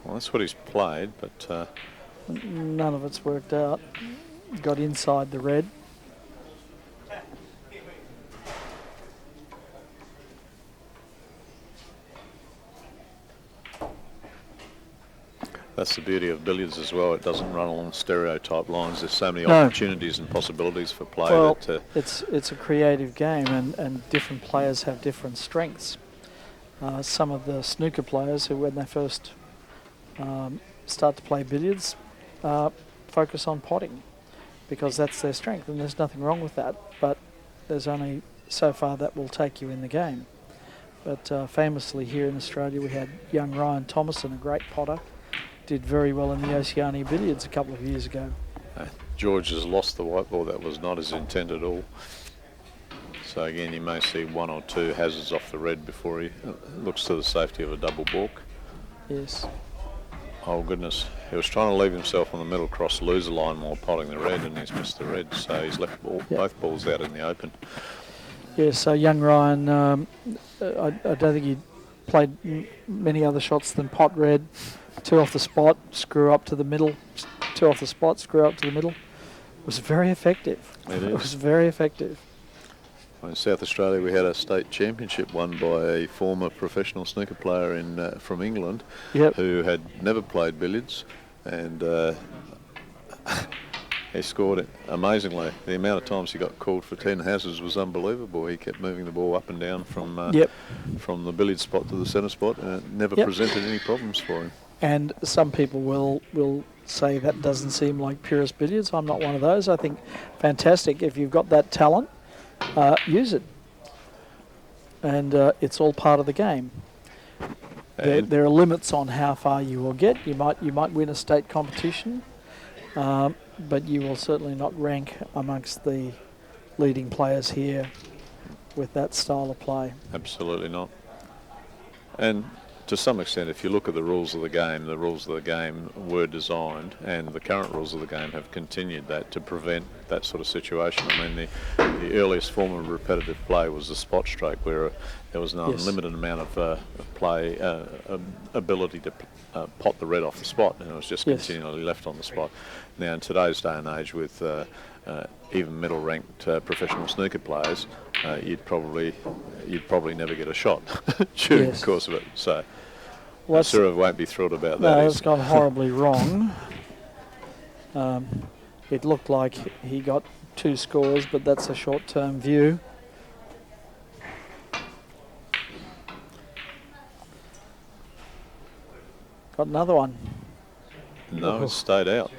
Well, that's what he's played, but none of it's worked out. Got inside the red. that's the beauty of billiards as well. It doesn't run along stereotype lines. There's so many opportunities and possibilities for play. Well, it's a creative game, and different players have different strengths. Some of the snooker players who, when they first start to play billiards, focus on potting because that's their strength, and there's nothing wrong with that, but there's only so far that will take you in the game. But famously here in Australia, we had young Ryan Thomason, a great potter, did very well in the Oceania Billiards a couple of years ago. George has lost the white ball. That was not his intent at all. So again, you may see one or two hazards off the red before he looks to the safety of a double balk. Yes. Oh goodness, he was trying to leave himself on the middle cross loser line while potting the red, and he's missed the red, so he's left both balls out in the open. Yeah, so young Ryan, I don't think he played many other shots than pot red. 2 off the spot, screw up to the middle. 2 off the spot, screw up to the middle. It was very effective. It was very effective. In South Australia, we had a state championship won by a former professional snooker player from England, who had never played billiards, and he scored it amazingly. The amount of times he got called for 10 hazards was unbelievable. He kept moving the ball up and down from the billiard spot to the centre spot, and it never presented any problems for him. And some people will say that doesn't seem like purist billiards. I'm not one of those. I think fantastic. If you've got that talent, use it. And it's all part of the game. There are limits on how far you will get. You might win a state competition, but you will certainly not rank amongst the leading players here with that style of play. Absolutely not. And to some extent, if you look at the rules of the game were designed, and the current rules of the game have continued that to prevent that sort of situation. I mean, the earliest form of repetitive play was the spot stroke, where there was an unlimited amount of play, ability to pot the red off the spot, and it was just continually left on the spot. Now, in today's day and age, with even middle-ranked professional snooker players, you'd probably never get a shot during the course of it. So Sourav won't be thrilled about that. No, it's gone horribly wrong. It looked like he got 2 scores, but that's a short-term view. Got another one. No, it stayed out.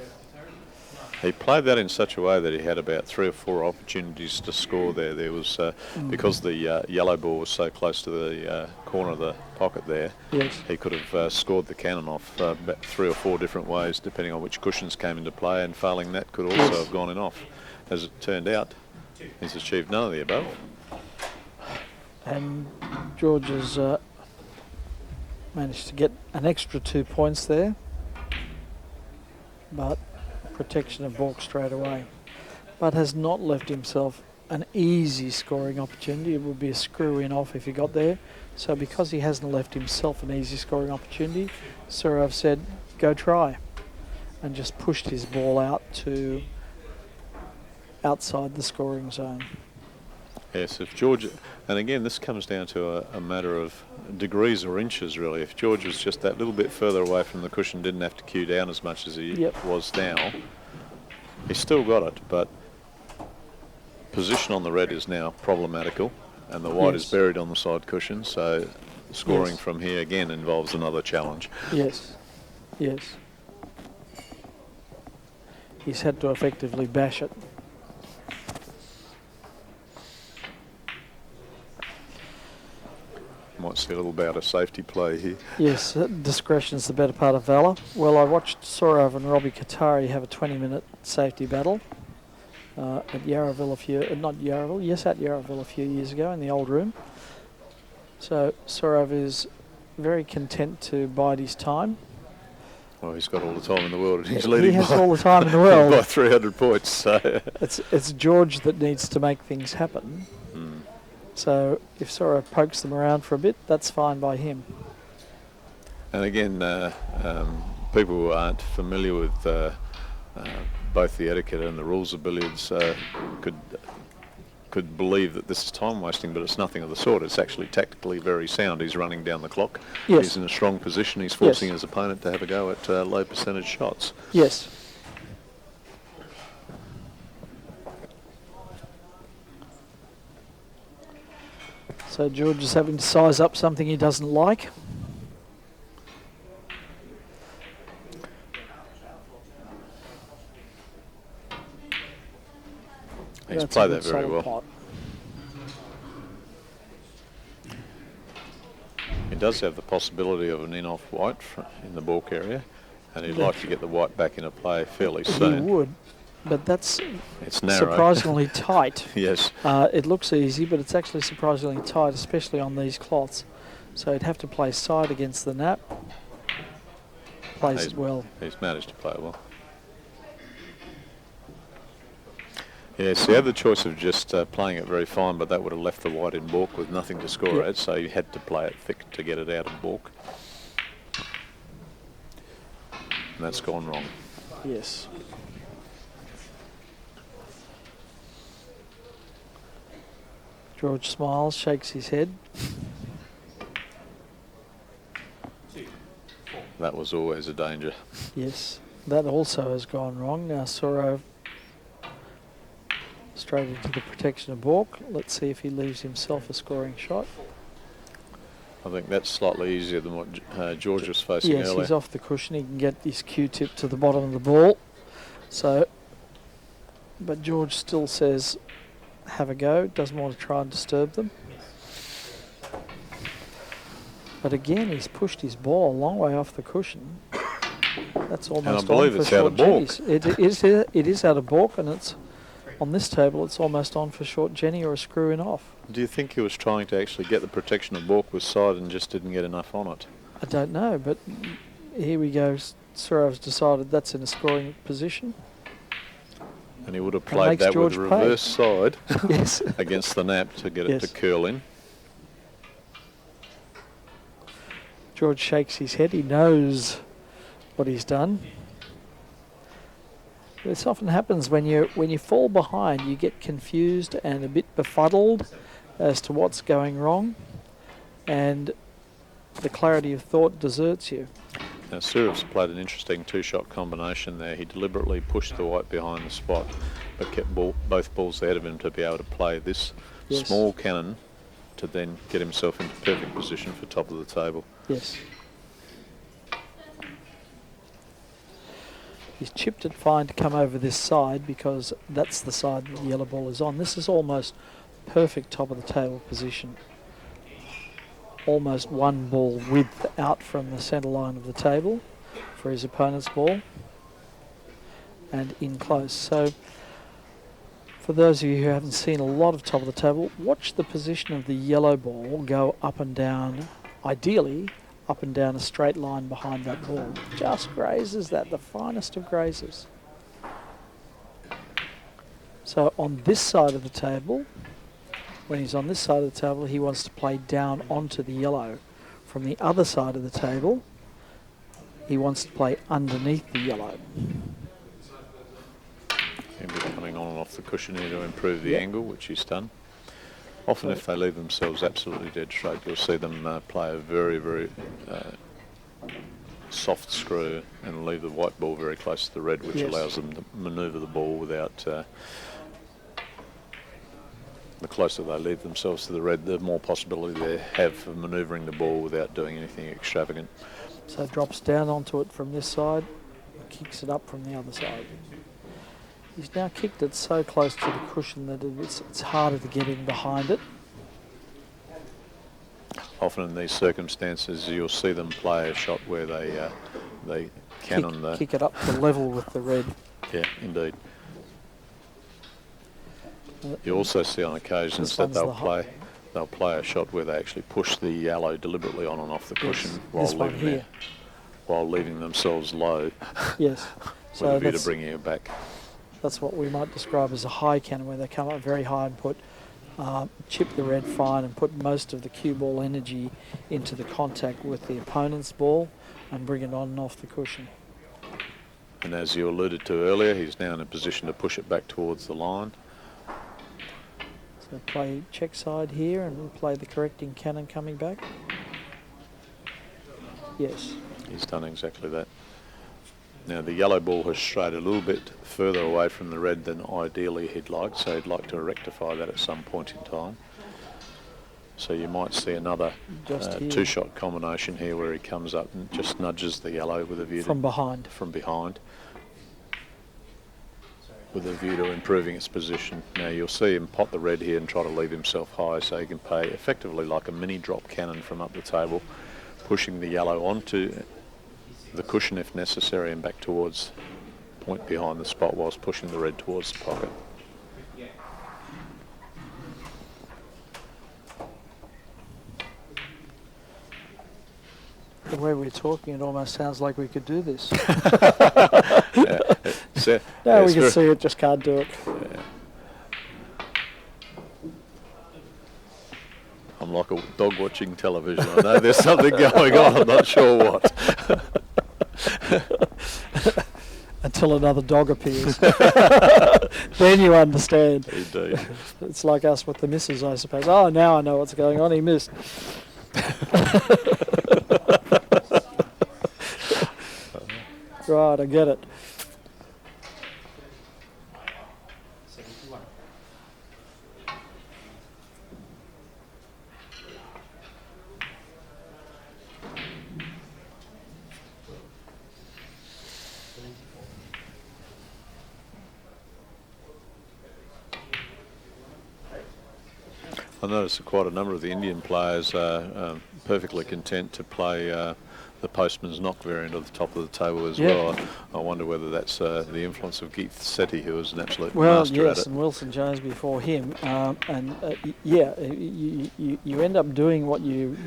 He played that in such a way that he had about 3 or 4 opportunities to score there. There was, because the yellow ball was so close to the corner of the pocket there, he could have scored the cannon off about 3 or 4 different ways, depending on which cushions came into play, and failing that could also have gone in off. As it turned out, he's achieved none of the above. And George has managed to get an extra 2 points there, but protection of balk straight away, but has not left himself an easy scoring opportunity. It would be a screw in off if he got there. So because he hasn't left himself an easy scoring opportunity, Sourav said, go try, and just pushed his ball out to outside the scoring zone. Yes, if George, and again this comes down to a matter of degrees or inches really. If George was just that little bit further away from the cushion, didn't have to cue down as much as he was now, he still got it, but position on the red is now problematical, and the white is buried on the side cushion, so scoring from here again involves another challenge. Yes. He's had to effectively bash it. Might see a little bout of safety play here. Yes, discretion's the better part of valour. Well, I watched Sourav and Robbie Kothari have a 20-minute safety battle at Yarraville at Yarraville a few years ago in the old room. So Sourav is very content to bide his time. Well, he's got all the time in the world, and he's leading he has all the time in the world by 300 points. So it's George that needs to make things happen. So if Sourav pokes them around for a bit, that's fine by him. And again, people who aren't familiar with both the etiquette and the rules of billiards could believe that this is time wasting, but it's nothing of the sort. It's actually tactically very sound. He's running down the clock. He's in a strong position. He's forcing his opponent to have a go at low percentage shots. Yes. So George is having to size up something he doesn't like. He's played that very well. Pot. does have the possibility of an in-off white in the balk area, and he'd like to get the white back into play fairly soon. He would, but that's It's narrow. surprisingly tight. Yes. It looks easy, but it's actually surprisingly tight, especially on these cloths. So he'd have to play side against the nap. Plays it well. He's managed to play it well. Yes, he had the choice of just playing it very fine, but that would have left the white in balk with nothing to score at, so he had to play it thick to get it out of balk. And that's gone wrong. Yes. George smiles, shakes his head. That was always a danger. Yes, that also has gone wrong. Now Sourav straight into the protection of balk. Let's see if he leaves himself a scoring shot. I think that's slightly easier than what George was facing Yes, earlier. he's off the cushion. He can get his Q-tip to the bottom of the ball. So, but George still says, have a go. Doesn't want to try and disturb them. But again, he's pushed his ball a long way off the cushion. That's almost and I believe on it's for out short of balk. jennies. It is out of balk, and it's on this table. It's almost on for short jenny or a screwing off. Do you think he was trying to actually get the protection of balk with side and just didn't get enough on it? I don't know, but here we go. Sourav's decided that's in a scoring position. And he would have played makes that George with pay. reverse side Yes. against the nap to get it Yes. to curl in. George shakes his head. He knows what he's done. This often happens when you fall behind. You get confused and a bit befuddled as to what's going wrong, and the clarity of thought deserts you. Now Sourav's played an interesting two-shot combination there. He deliberately pushed the white behind the spot, but kept both balls ahead of him to be able to play this Yes. small cannon to then get himself into perfect position for top of the table. Yes. He's chipped it fine to come over this side because that's the side that the yellow ball is on. This is almost perfect top of the table position. Almost one ball width out from the centre line of the table for his opponent's ball and in close. So for those of you who haven't seen a lot of top of the table, watch the position of the yellow ball go up and down, ideally up and down a straight line behind that ball. Just grazes that, the finest of grazes. So on this side of the table, when he's on this side of the table, he wants to play down onto the yellow. From the other side of the table, he wants to play underneath the yellow. He'll be coming on and off the cushion here to improve the Yep. angle, which he's done. Often if they leave themselves absolutely dead straight, you'll see them play a very, very soft screw and leave the white ball very close to the red, which Yes. allows them to manoeuvre the ball without... the closer they leave themselves to the red, the more possibility they have of manoeuvring the ball without doing anything extravagant. So drops down onto it from this side, kicks it up from the other side. He's now kicked it so close to the cushion that it's harder to get in behind it. Often in these circumstances, you'll see them play a shot where they cannon the... Kick it up to level with the red. Yeah, indeed. You also see on occasions This that one's the they'll play a shot where they actually push the yellow deliberately on and off the cushion This one here. while leaving themselves low Yes. with So a view to that's, bringing it back. that's what we might describe as a high cannon, where they come up very high and put chip the red fine and put most of the cue ball energy into the contact with the opponent's ball and bring it on and off the cushion. And as you alluded to earlier, he's now in a position to push it back towards the line. So play check side here and we'll play the correcting cannon coming back. Yes. He's done exactly that. Now the yellow ball has strayed a little bit further away from the red than ideally he'd like, so he'd like to rectify that at some point in time. So you might see another Just here. two-shot combination here where he comes up and just nudges the yellow with a view From behind. from behind, with a view to improving its position. Now you'll see him pot the red here and try to leave himself high so he can play effectively like a mini drop cannon from up the table pushing the yellow onto the cushion if necessary and back towards point behind the spot whilst pushing the red towards the pocket. The way we're talking, it almost sounds like we could do this. No, we can see it, just can't do it. Yeah. I'm like a dog watching television. I know there's something going on, I'm not sure what. Until another dog appears. Then you understand. Indeed. It's like us with the missus, I suppose. Oh, now I know what's going on. He missed. Right, I get it. 71. I noticed that quite a number of the Indian players are perfectly content to play the postman's knock variant at the top of the table as well. I wonder whether that's the influence of Geet Sethi, who is an absolute master at it. And Wilson Jones before him. You end up doing what you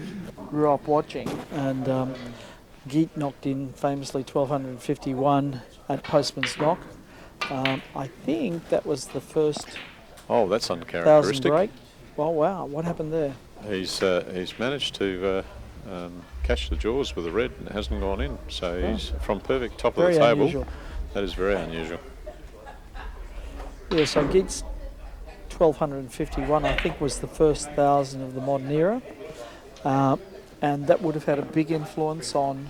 grew up watching. And Geet knocked in famously 1251 at postman's knock. I think that was the first Oh, that's 1,000 uncharacteristic. break. Oh, wow, what happened there? He's managed to catch the jaws with a red and it hasn't gone in. So he's from perfect top of the table. Unusual. That is very unusual. Yeah, so Geet's 1251, I think, was the first 1,000 of the modern era. And that would have had a big influence on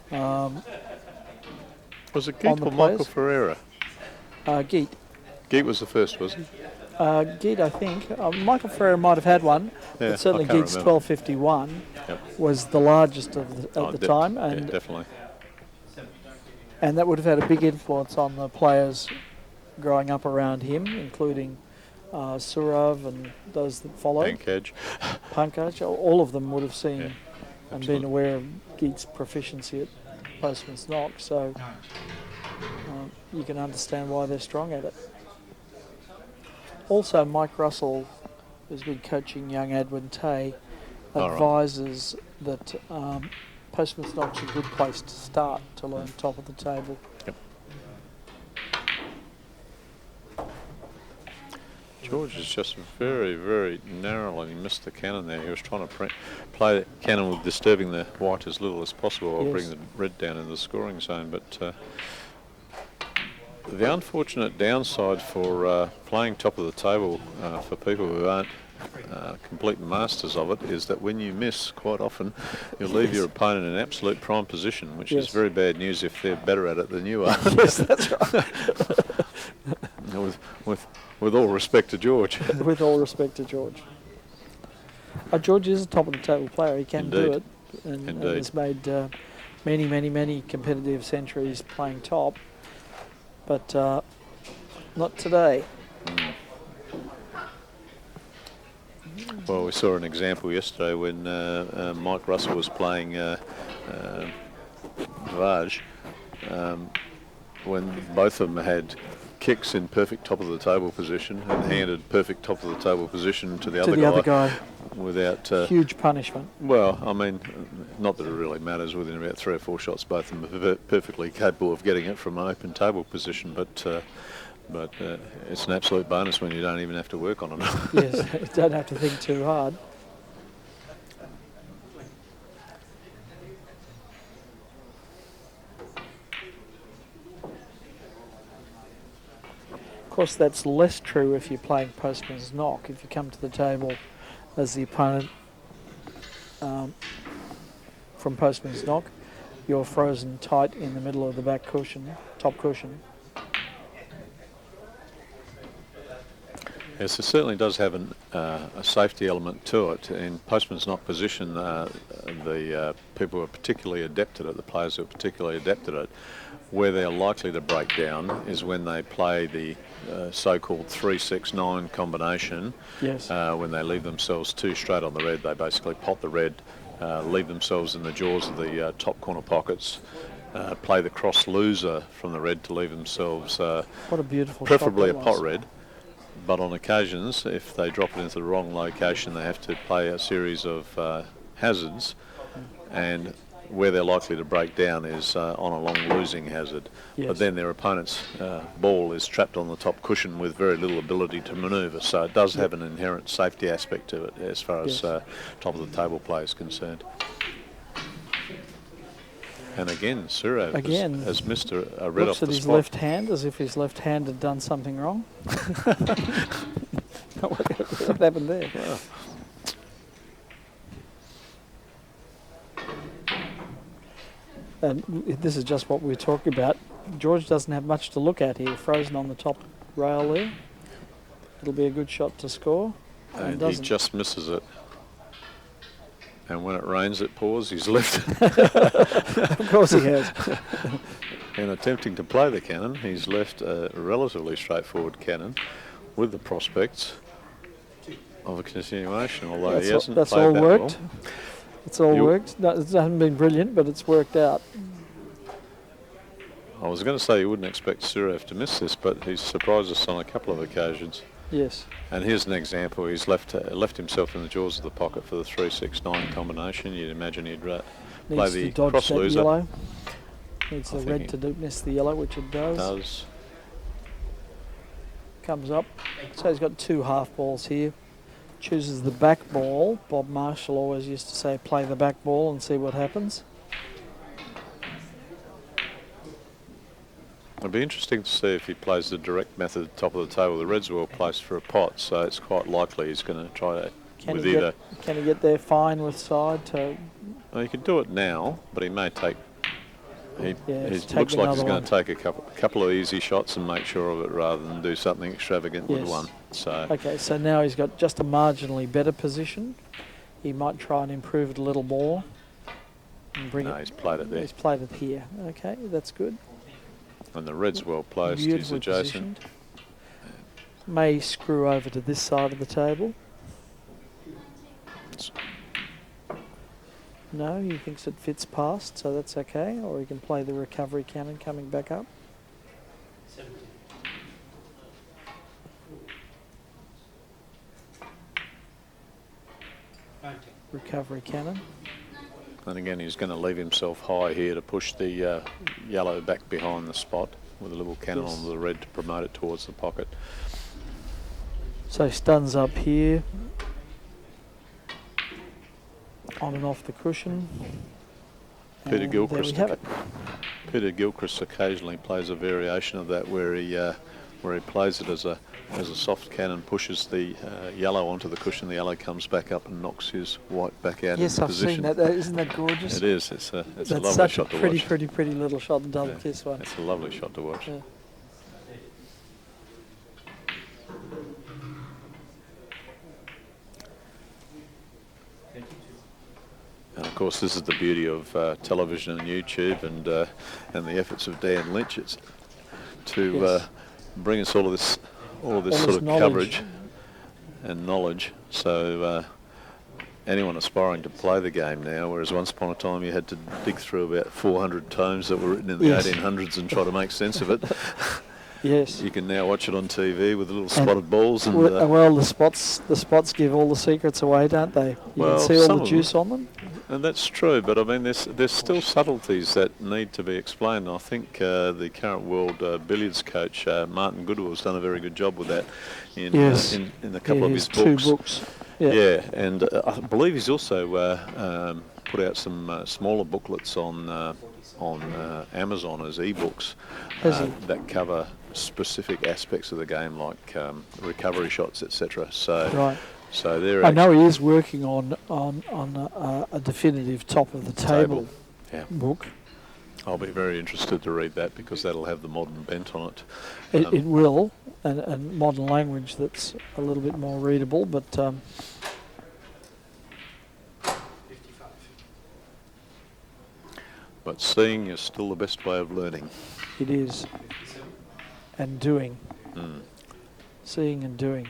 Was it on Geet the or Michael players? Ferreira? Geet. Geet was the first, was he? Geet, I think. Michael Ferreira might have had one, Yeah, but certainly I can't Geet's remember. 1251 Yep. was the largest of the, at the time, Yeah, and definitely. and that would have had a big influence on the players growing up around him, including Sourav and those that followed. Pankaj, all of them would have seen and been absolutely. aware of Geet's proficiency at postman's knock, so you can understand why they're strong at it. Also, Mike Russell, who's been coaching young Edwin Tay, All right. advises that postman's knock's a good place to start to learn top of the table. Yep. George has just very, very narrowly missed the cannon there. He was trying to play the cannon with disturbing the white as little as possible while Yes. bringing the red down in the scoring zone. But the unfortunate downside for playing top of the table for people who aren't complete masters of it is that when you miss, quite often you'll leave your opponent in absolute prime position, which is Yes. very bad news if they're better at it than you are. Yes, that's right. with all respect to George. With all respect to George. George is a top of the table player. He can do Indeed. it, and Indeed. has made many competitive centuries playing top. But not today. Well, we saw an example yesterday when Mike Russell was playing Vaj, when both of them had kicks in perfect top of the table position and handed perfect top of the table position to the other guy without Huge punishment. well, I mean, not that it really matters. Within about 3 or 4 shots, both of them are perfectly capable of getting it from an open table position, but it's an absolute bonus when you don't even have to work on it. Yes, you don't have to think too hard. Of course, that's less true if you're playing postman's knock. If you come to the table as the opponent from postman's knock, you're frozen tight in the middle of the back cushion, top cushion. Yes, it certainly does have a safety element to it. In postman's knock position, the people who are particularly adept at it, the players who are particularly adept at it, where they're likely to break down is when they play the so-called 3-6-9 combination. Yes. When they leave themselves too straight on the red, they basically pot the red leave themselves in the jaws of the top corner pockets, play the cross loser from the red to leave themselves What a beautiful preferably a shot that pot was. red. But on occasions, if they drop it into the wrong location, they have to play a series of hazards, and where they're likely to break down is on a long losing hazard. Yes. But then their opponent's ball is trapped on the top cushion with very little ability to manoeuvre, so it does have an inherent safety aspect to it as far as Yes. top of the table play is concerned. And again, Sourav has missed a red Looks off at the his spot. left hand as if his left hand had done something wrong. What happened there? Well, And this is just what we were talking about. George doesn't have much to look at here, frozen on the top rail there. It'll be a good shot to score. and he doesn't. just misses it. And when it rains, it pours. He's left. Of course he has. In attempting to play the cannon, he's left a relatively straightforward cannon with the prospects of a continuation, although he hasn't That's played all that worked. well. It's all You- worked. No, it hasn't been brilliant, but it's worked out. I was going to say you wouldn't expect Sourav to miss this, but he's surprised us on a couple of occasions. Yes. And here's an example. He's left himself in the jaws of the pocket for the 3-6-9 combination. You'd imagine he'd play Needs the to dodge cross that loser. yellow. Needs I the think red to miss the yellow, which it does. Does. Comes up. So he's got two half balls here. Chooses the back ball. Bob Marshall always used to say, play the back ball and see what happens. It'd be interesting to see if he plays the direct method top of the table. The red's well placed for a pot, so it's quite likely he's going to try to Can he get there fine with side to... Well, he could do it now, but he may take. He it's looks like he's another going one. to take a couple of easy shots and make sure of it rather than do something extravagant with Yes. one. So Okay, so now he's got just a marginally better position. He might try and improve it a little more. And bring no, it. he's played it there, He's played it here. Okay, that's good. and the red's well placed. He's Beautifully adjacent. positioned. May screw over to this side of the table. It's- No, he thinks it fits past, so that's okay. Or he can play the recovery cannon coming back up. 70. Recovery cannon. And again, he's going to leave himself high here to push the yellow back behind the spot with a little cannon Yes. on the red to promote it towards the pocket. So stuns up here. On and off the cushion. Peter And Gilchrist. There we have it. Peter Gilchrist occasionally plays a variation of that where he plays it as a soft cannon, pushes the yellow onto the cushion. The yellow comes back up and knocks his white back out Yes, into I've position. seen that. Isn't that gorgeous? It is. It's a That's lovely such shot a to pretty, watch. pretty little shot, the double Yeah. kiss one. It's a lovely shot to watch. Yeah. And of course, this is the beauty of television and YouTube and the efforts of Dan Lynch. It's to Yes. bring us all of this All sort this of knowledge. coverage and knowledge. So anyone aspiring to play the game now, whereas once upon a time you had to dig through about 400 tomes that were written in the Yes. 1800s and try to make sense of it, Yes. you can now watch it on TV with little spotted balls. And Well, the spots give all the secrets away, don't they? You Well, can see all some the of juice on them. And that's true, but I mean, there's still subtleties that need to be explained. I think the current world billiards coach Martin Goodwill's done a very good job with that in Yes. in a couple of his two books. books. Yeah. Yeah, and I believe he's also put out some smaller booklets on Amazon as ebooks Has he? that cover specific aspects of the game, like recovery shots, etc. So. Right. So they're I know he is working on a definitive top of the table Yeah. book. I'll be very interested to read that because that'll have the modern bent on it. It will, and modern language that's a little bit more readable, but 55. But seeing is still the best way of learning. it is. 57. And doing. Mm. Seeing and doing.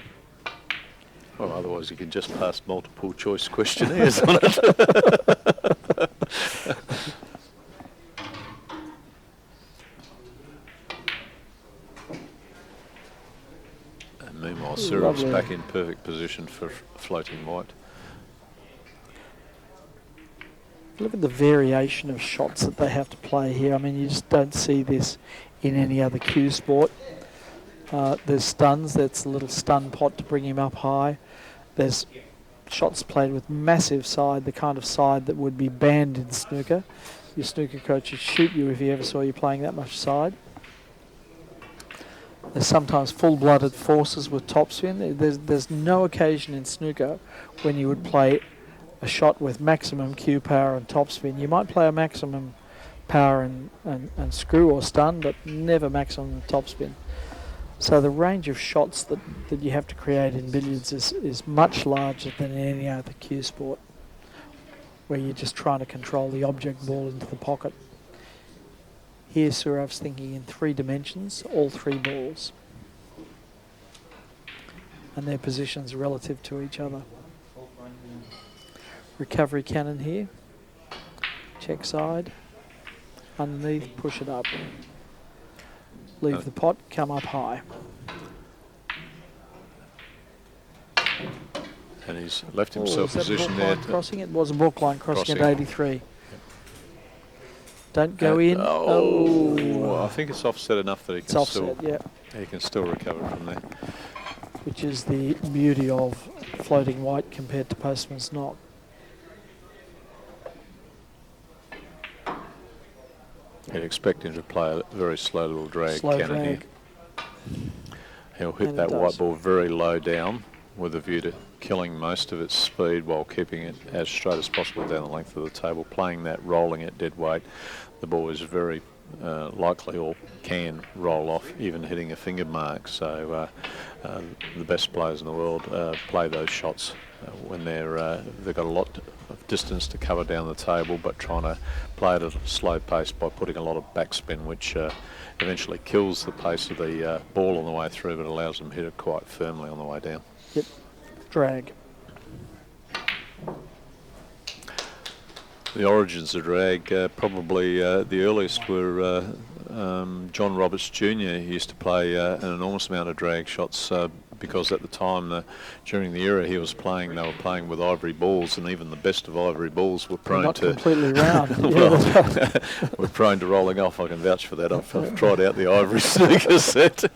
Well, otherwise you can just pass multiple choice questionnaires on it. And meanwhile, Sourav's Lovely. back in perfect position for floating white. Look at the variation of shots that they have to play here. I mean, you just don't see this in any other cue sport. There's stuns. That's a little stun pot to bring him up high. There's shots played with massive side, the kind of side that would be banned in snooker. Your snooker coach would shoot you if he ever saw you playing that much side. There's sometimes full-blooded forces with topspin. There's no occasion in snooker when you would play a shot with maximum cue power and topspin. You might play a maximum power and screw or stun, but never maximum topspin. So the range of shots that you have to create in billiards is much larger than in any other cue sport, where you're just trying to control the object ball into the pocket. Here Sourav's thinking in 3 dimensions, all 3 balls, and their positions relative to each other. Recovery cannon here, check side, underneath, push it up. Leave the pot, come up high. And he's left himself was that positioned book there. line crossing? It was a book line crossing at Crossing. 83. Don't go in. Oh, I think it's offset enough that he It's can offset, still yeah. he can still recover from there. Which is the beauty of floating white compared to postman's knock. You'd expect him to play a very slow little drag Slow cannon drag. here. He'll hit And that it white does. ball very low down with a view to killing most of its speed while keeping it as straight as possible down the length of the table. Playing that rolling at dead weight, the ball is very likely or can roll off, even hitting a finger mark. So the best players in the world play those shots when they've got a lot of distance to cover down the table, but trying to play it at a slow pace by putting a lot of backspin, which eventually kills the pace of the ball on the way through, but allows them to hit it quite firmly on the way down. Yep, drag. The origins of drag, probably the earliest were John Roberts Jr. He used to play an enormous amount of drag shots because at the time, during the era he was playing, they were playing with ivory balls, and even the best of ivory balls were prone Not to completely round. well, we're prone to rolling off. I can vouch for that. I've tried out the ivory snooker set.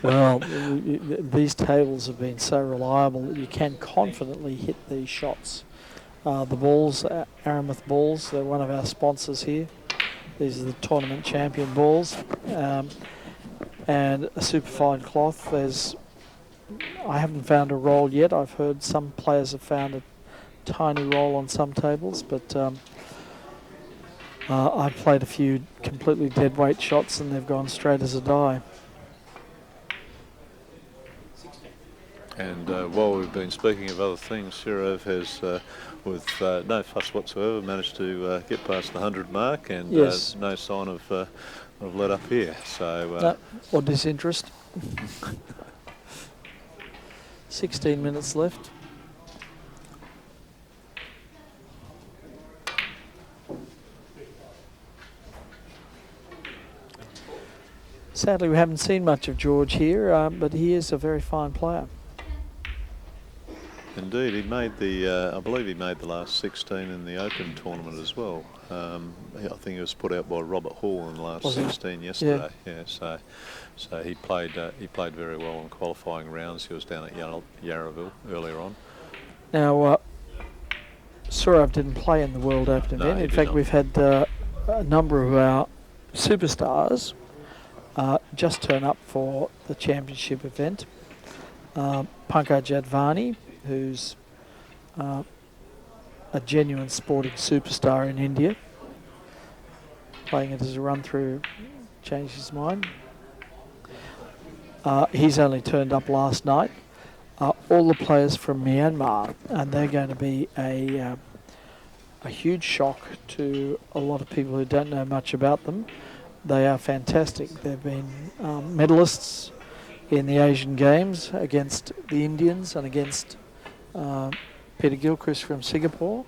Well, these tables have been so reliable that you can confidently hit these shots. The balls, Aramuth balls, they're one of our sponsors here. These are the tournament champion balls. And a superfine cloth. I haven't found a roll yet. I've heard some players have found a tiny roll on some tables, but I've played a few completely dead weight shots and they've gone straight as a die. 16. And while we've been speaking of other things, Sourav has, with no fuss whatsoever, managed to get past the 100 mark, and Yes. no sign of let up here. So No, or disinterest. 16 minutes left. Sadly, we haven't seen much of George here, but he is a very fine player. indeed, he made the. I believe he made the last 16 in the Open tournament as well. I think he was put out by Robert Hall in the last Was he? 16 yesterday. Yeah. So he played very well in qualifying rounds. He was down at Yarraville earlier on. Now, Sourav didn't play in the World Open No, event. he In did fact, not. we've had a number of our superstars just turn up for the championship event. Pankaj Advani, who's a genuine sporting superstar in India, playing it as a run-through, changed his mind. He's only turned up last night. All the players from Myanmar, and they're going to be a huge shock to a lot of people who don't know much about them. They are fantastic. They've been medalists in the Asian Games against the Indians and against Peter Gilchrist from Singapore.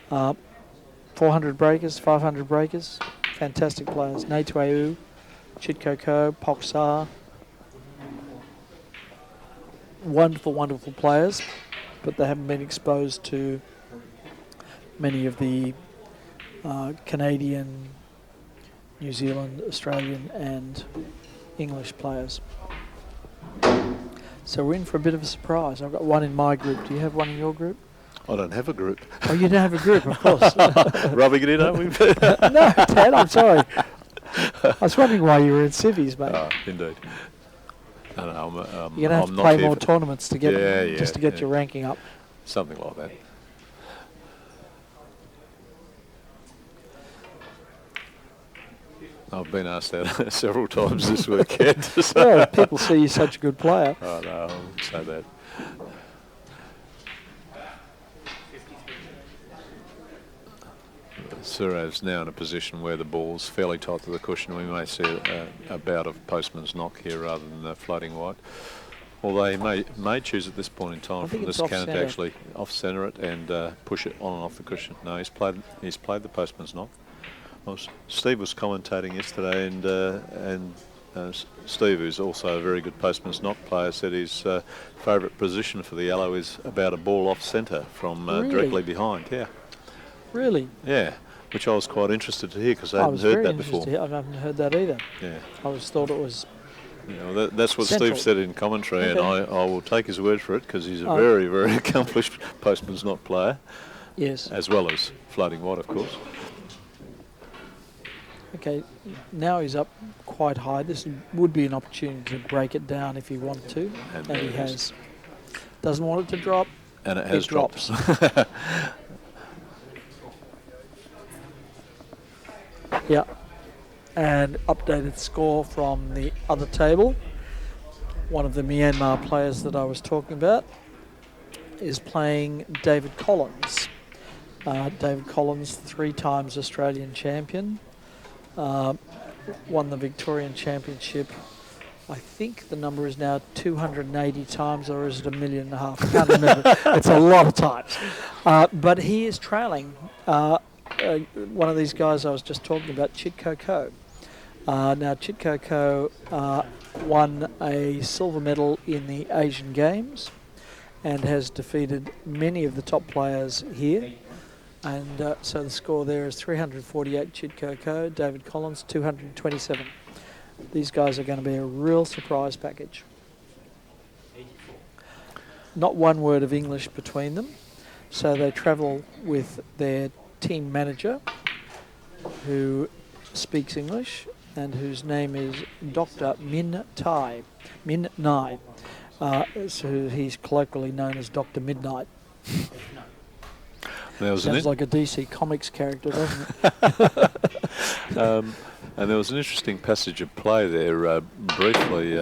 400 breakers, 500 breakers. Fantastic players. Naitueu, Chitko, Poksar. Wonderful, wonderful players, but they haven't been exposed to many of the Canadian, New Zealand, Australian and English players. So we're in for a bit of a surprise. I've got one in my group. Do you have one in your group? I don't have a group. Oh, you don't have a group, of course. Rubbing it in, aren't we? No, Ted, I'm sorry. I was wondering why you were in civvies, mate. Oh, indeed. No, You're going to have to play more tournaments to get just to get your ranking up. Something like that. I've been asked that several times this weekend. Well, people see you're such a good player. Oh, no, I wouldn't say that. Sourav's now in a position where the ball's fairly tight to the cushion. We may see a bout of postman's knock here rather than the floating white. Although he may choose at this point in time from this cannon to actually off-centre it and push it on and off the cushion. No, he's played the postman's knock. Well, Steve was commentating yesterday, and Steve, who's also a very good postman's knock player, said his favourite position for the yellow is about a ball off-centre from directly behind. Yeah. Really? Yeah. Which I was quite interested to hear because I hadn't heard that before. I haven't heard that either. Yeah. I always thought it was. Well, that's what central. Steve said in commentary, Okay. and I will take his word for it because he's a very, very accomplished postman's knock player. Yes. As well as floating white, of course. Okay, now he's up quite high. This would be an opportunity to break it down if he wanted to, and he has. Doesn't want it to drop. And it has dropped. Yeah, and updated score from the other table. One of the Myanmar players that I was talking about is playing David Collins. David Collins, 3 times Australian champion, won the Victorian Championship. I think the number is now 280 times, or is it 1.5 million? I can't remember. It's a lot of times. But he is trailing one of these guys I was just talking about, Chitko. Now, Chitko won a silver medal in the Asian Games and has defeated many of the top players here. And so the score there is 348 Chitko, David Collins 227. These guys are going to be a real surprise package. Not one word of English between them, so they travel with their team manager who speaks English and whose name is Dr. Min Nai. So he's colloquially known as Dr. Midnight. Sounds like a DC Comics character, doesn't it? And there was an interesting passage of play there briefly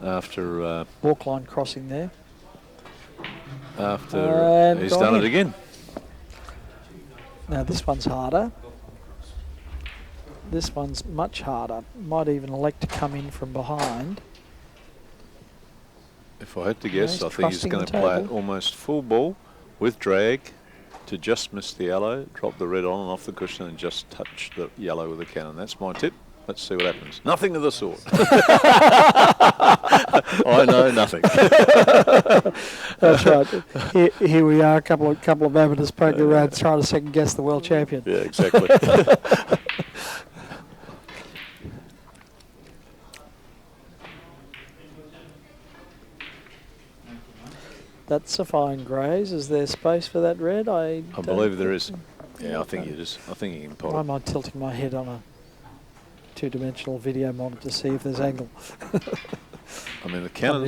after... Walk line crossing there. After he's done it again. Now this one's harder. This one's much harder. Might even elect to come in from behind. If I had to guess, I think he's going to play it almost full ball with drag to just miss the yellow, drop the red on and off the cushion and just touch the yellow with the cannon. That's my tip. Let's see what happens. Nothing of the sort. I know nothing. That's right. Here we are, a couple of amateurs poking around trying to second guess the world champion. Yeah, exactly. That's a fine graze. Is there space for that red? I believe there is. Yeah, I think you can pot it. Why am I tilting my head on a 2-dimensional video monitor to see if there's angle? I mean, the cannon. I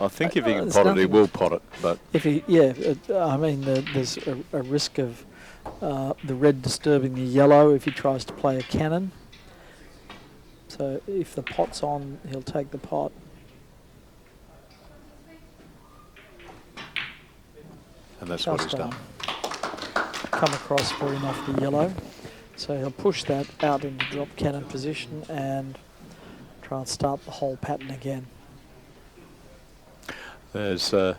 think if he can pot it, he will pot it. But if he, I mean, there's a risk of the red disturbing the yellow if he tries to play a cannon. So if the pot's on, he'll take the pot. And that's what he's done. Come across for him off the yellow. So he'll push that out into drop cannon position and try and start the whole pattern again. There's an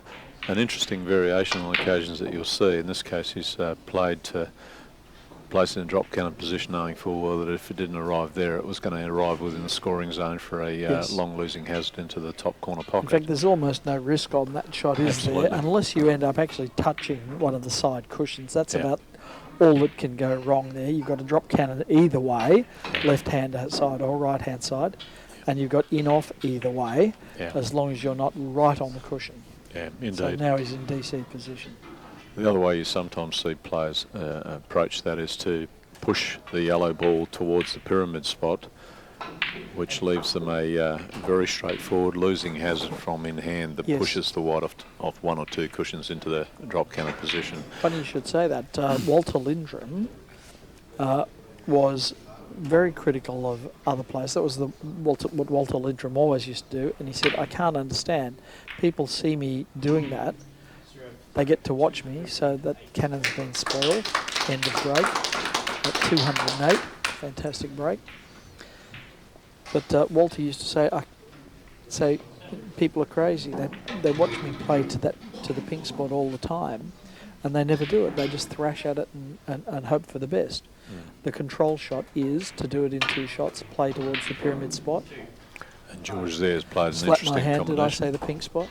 interesting variation on occasions that you'll see. In this case, he's played to place in a drop cannon position, knowing full well that if it didn't arrive there, it was going to arrive within the scoring zone for a long losing hazard into the top corner pocket. In fact, there's almost no risk on that shot, is there? Unless you end up actually touching one of the side cushions. That's about all that can go wrong there. You've got a drop cannon either way, left-hand side or right-hand side, and you've got in-off either way, as long as you're not right on the cushion. Yeah, indeed. So now he's in DC position. The other way you sometimes see players approach that is to push the yellow ball towards the pyramid spot, which leaves them a very straightforward losing hazard from in hand that pushes the white off one or two cushions into the drop cannon position. Funny you should say that. Walter Lindrum was very critical of other players. That was what Walter Lindrum always used to do, and he said, I can't understand. People see me doing that. They get to watch me, so that cannon's been spoiled. End of break at 208. Fantastic break. But Walter used to say, people are crazy. They watch me play to the pink spot all the time, and they never do it. They just thrash at it and hope for the best. The control shot is to do it in two shots, play towards the pyramid spot. And George there has played an Slap interesting my hand, combination. did I say the pink spot?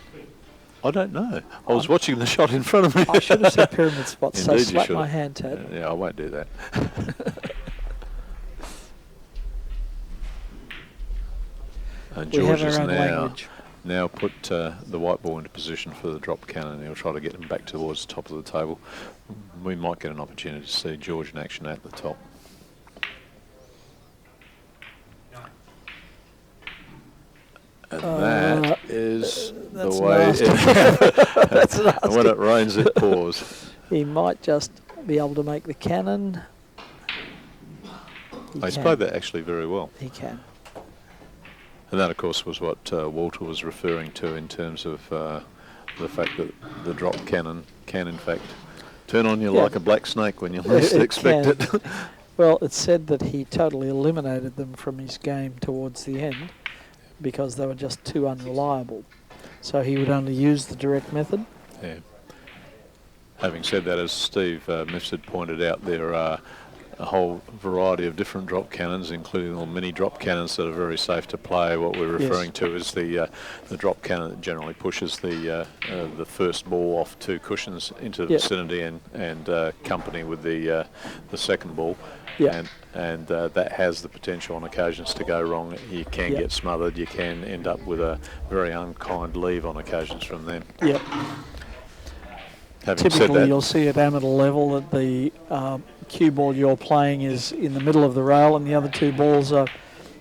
I don't know. I was watching the shot in front of me. I should have said pyramid spot, so Indeed, slap my hand, Ted. Yeah, I won't do that. And We have George is our own language. now put the white ball into position for the drop cannon. He'll try to get him back towards the top of the table. We might get an opportunity to see George in action at the top. And that is the way That's nasty. and when it rains, it pours. He might just be able to make the cannon. He's played that actually very well. He can. And that, of course, was what Walter was referring to in terms of the fact that the drop cannon can, in fact, turn on you like a black snake when you least expect it. Well, it's said that he totally eliminated them from his game towards the end because they were just too unreliable. So he would only use the direct method. Yeah. Having said that, as Steve Mifsud pointed out, there are a whole variety of different drop cannons, including little mini drop cannons that are very safe to play. What we're referring to is the drop cannon that generally pushes the first ball off two cushions into the vicinity and company with the second ball. Yeah. And that has the potential on occasions to go wrong. You can get smothered. You can end up with a very unkind leave on occasions from them. Yep. Having said Typically, that, you'll see at amateur level that the cue ball you're playing is in the middle of the rail and the other two balls are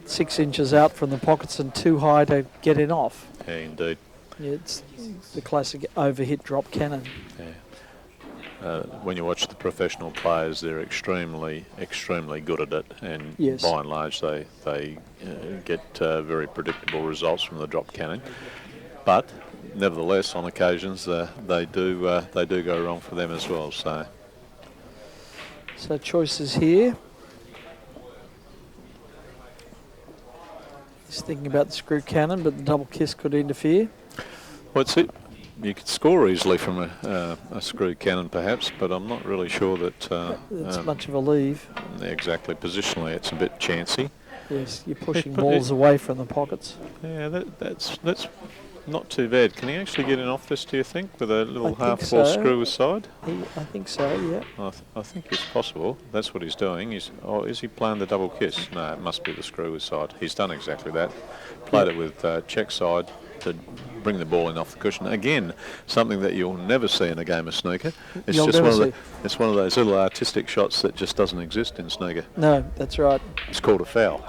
6 inches out from the pockets and too high to get in off. yeah, indeed. It's the classic overhit drop cannon. Yeah. When you watch the professional players, they're extremely, extremely good at it, and by and large, they get very predictable results from the drop cannon. But nevertheless, on occasions, they do go wrong for them as well. So choices here. He's thinking about the screw cannon, but the double kiss could interfere. what's it? You could score easily from a screw cannon, perhaps, but I'm not really sure that it's much of a leave. Exactly. Positionally, it's a bit chancy. Yes, you're pushing balls away from the pockets. Yeah, that's not too bad. Can he actually get in off this, do you think, with a little half-ball screw aside? I think so, yeah. I think it's possible. That's what he's doing. Is he playing the double kiss? No, it must be the screw aside. He's done exactly that. Played it with check side to bring the ball in off the cushion. Again, something that you'll never see in a game of snooker. It's it's one of those little artistic shots that just doesn't exist in snooker. No, that's right. It's called a foul.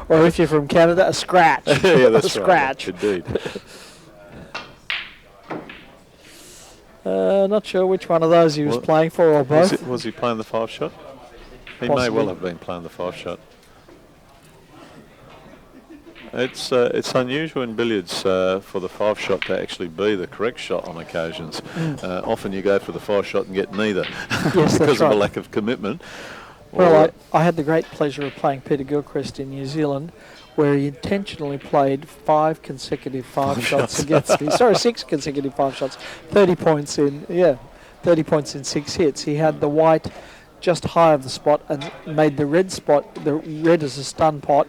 Or if you're from Canada, a scratch. Yeah, that's a scratch. Right. Indeed. Not sure which one of those he was playing for, or both. Was he playing the 5-shot? He Possibly. may well have been playing the 5-shot. It's unusual in billiards for the 5-shot to actually be the correct shot on occasions. Often you go for the 5-shot and get neither because of a lack of commitment. Well, I had the great pleasure of playing Peter Gilchrist in New Zealand where he intentionally played 5 consecutive 5 shots against me. Sorry, 6 consecutive 5 shots. 30 points in, 30 points in 6 hits. He had the white just high of the spot and made the red as a stun pot,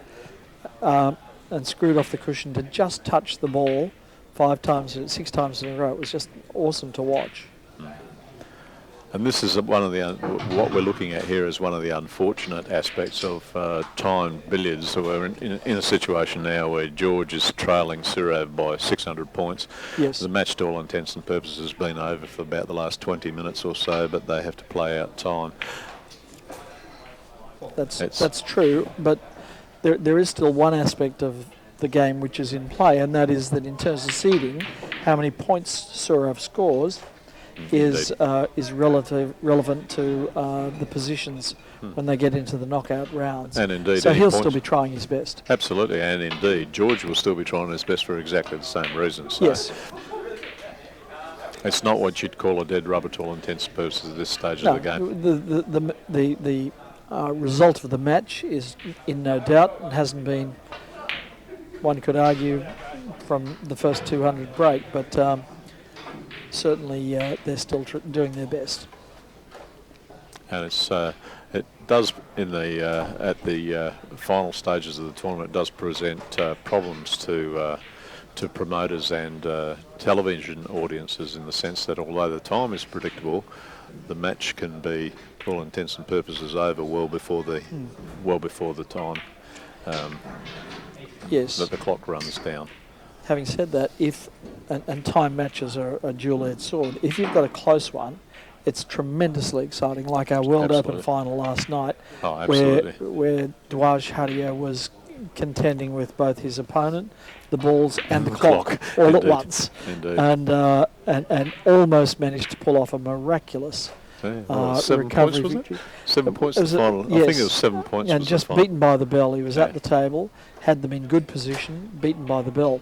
and screwed off the cushion to just touch the ball 6 times in a row. It was just awesome to watch. And this is one of the what we're looking at here is one of the unfortunate aspects of timed billiards. So we're in a situation now where George is trailing Sourav by 600 points. Yes. The match, to all intents and purposes, has been over for about the last 20 minutes or so, but they have to play out time. That's true, but there is still one aspect of the game which is in play, and that is that in terms of seeding, how many points Sourav scores is relevant to the positions when they get into the knockout rounds. And indeed, so he'll still be trying his best. Absolutely, and indeed, George will still be trying his best for exactly the same reasons. So Yes. it's not what you'd call a dead rubber to all intents and purposes at this stage of the game. The result of the match is in no doubt and hasn't been, one could argue, from the first 200 break, but certainly they're still doing their best. And it does at the final stages of the tournament, it does present problems to promoters and television audiences, in the sense that although the time is predictable, the match can be, for all intents and purposes, over well before the time Yes. that the clock runs down. Having said that, and time matches are a dual-edged sword. If you've got a close one, it's tremendously exciting, like our World Open final last night, where Dwaj Hadia was contending with both his opponent, the balls, and the clock all at once, and almost managed to pull off a miraculous 7 recovery points, was victory. it? 7 points in the final. Yes. I think it was 7 points. And was just the final. beaten by the bell. He was at the table, had them in good position, beaten by the bell.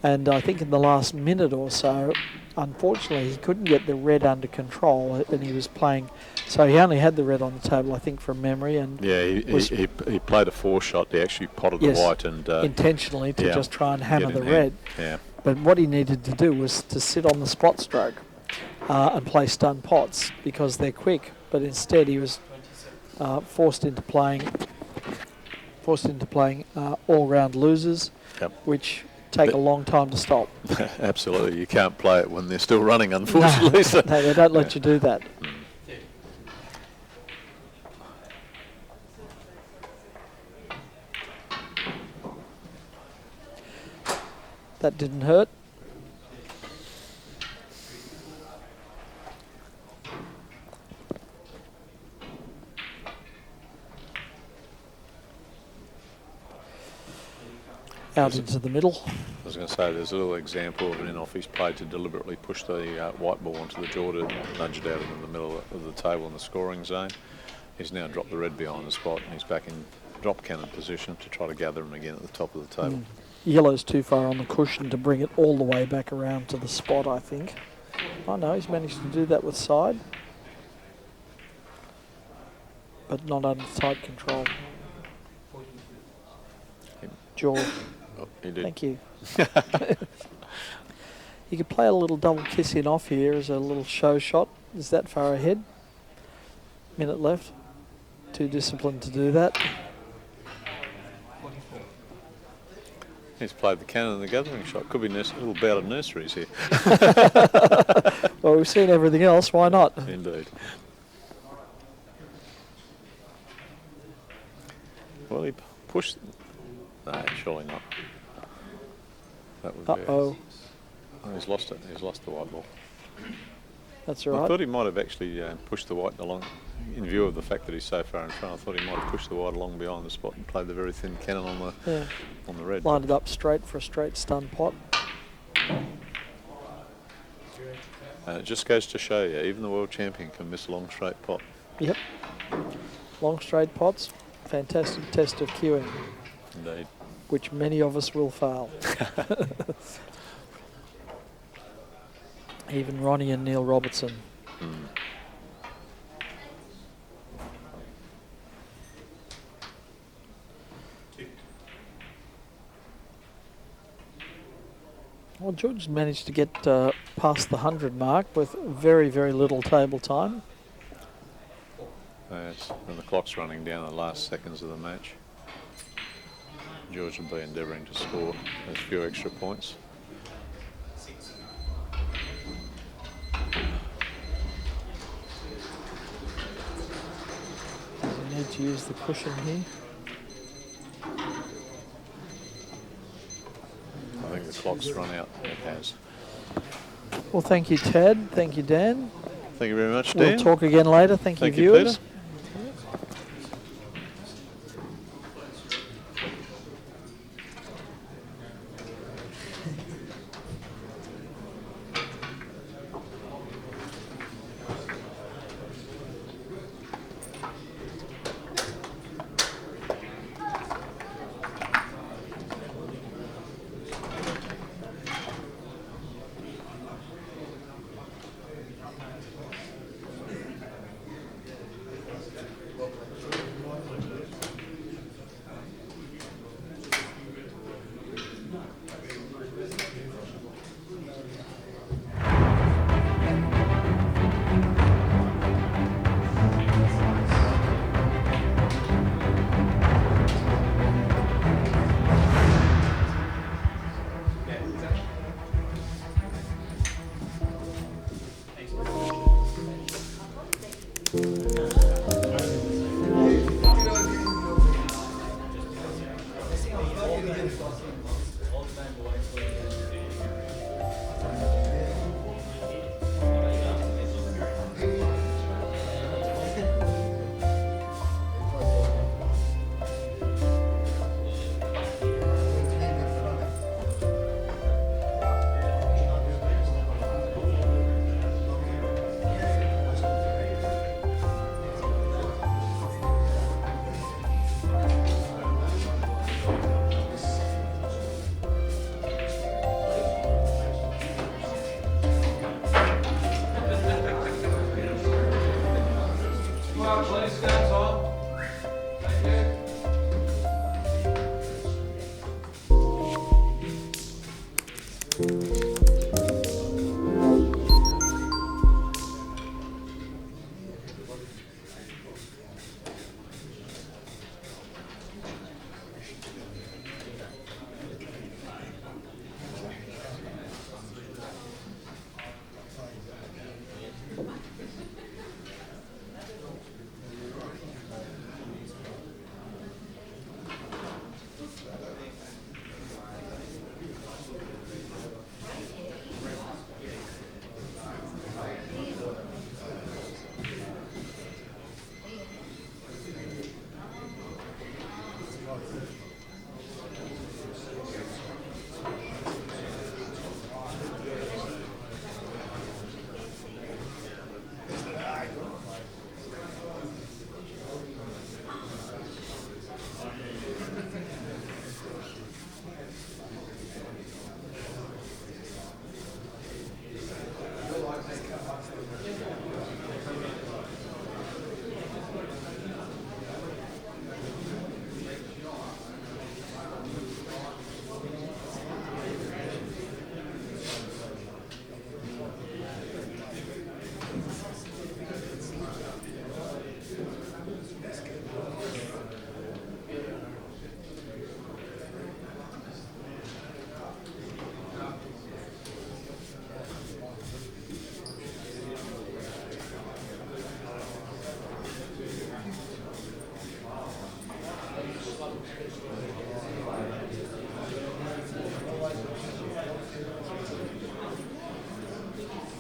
And I think in the last minute or so, unfortunately, he couldn't get the red under control, and he was playing. So he only had the red on the table, I think, from memory. And he played a 4-shot. He actually potted the white and intentionally to just try and hammer the red. Yeah. But what he needed to do was to sit on the spot stroke and play stun pots, because they're quick. But instead, he was forced into playing all-round losers, which take a long time to stop. Absolutely, you can't play it when they're still running, unfortunately. No, they don't let you do that. That didn't hurt. Out into the middle. I was going to say, there's a little example of an in-off he's played to deliberately push the white ball onto the draw to nudge it out into the middle of the table in the scoring zone. He's now dropped the red behind the spot, and he's back in drop cannon position to try to gather him again at the top of the table. Yellow's too far on the cushion to bring it all the way back around to the spot, I think. Oh no, he's managed to do that with side, but not under tight control. Jaw. Oh, he did. Thank you. You could play a little double kiss in off here as a little show shot. Is that far ahead? Minute left. Too disciplined to do that. He's played the cannon and the gathering shot. Could be a little bout of nurseries here. Well, we've seen everything else. Why not? Indeed. Well, he pushed. No, surely not. That would be. Uh-oh. Oh, he's lost it. He's lost the white ball. That's all I right. thought he might have actually pushed the white along, in view of the fact that he's so far in front. I thought he might have pushed the white along behind the spot and played the very thin cannon on the red. Lined it up straight for a straight stun pot. And it just goes to show you, even the world champion can miss a long straight pot. Yep. Long straight pots. Fantastic test of cueing, Indeed. which many of us will fail. Even Ronnie and Neil Robertson. Well, George managed to get past the 100 mark with very, very little table time. And the clock's running down the last seconds of the match. George will be endeavouring to score a few extra points. Does he need to use the cushion here? I think the clock's run out. It has. Well, thank you, Tad. Thank you, Dan. Thank you very much, Dan. We'll talk again later. Thank you, Thank you, viewers. Peter. Please stand tall.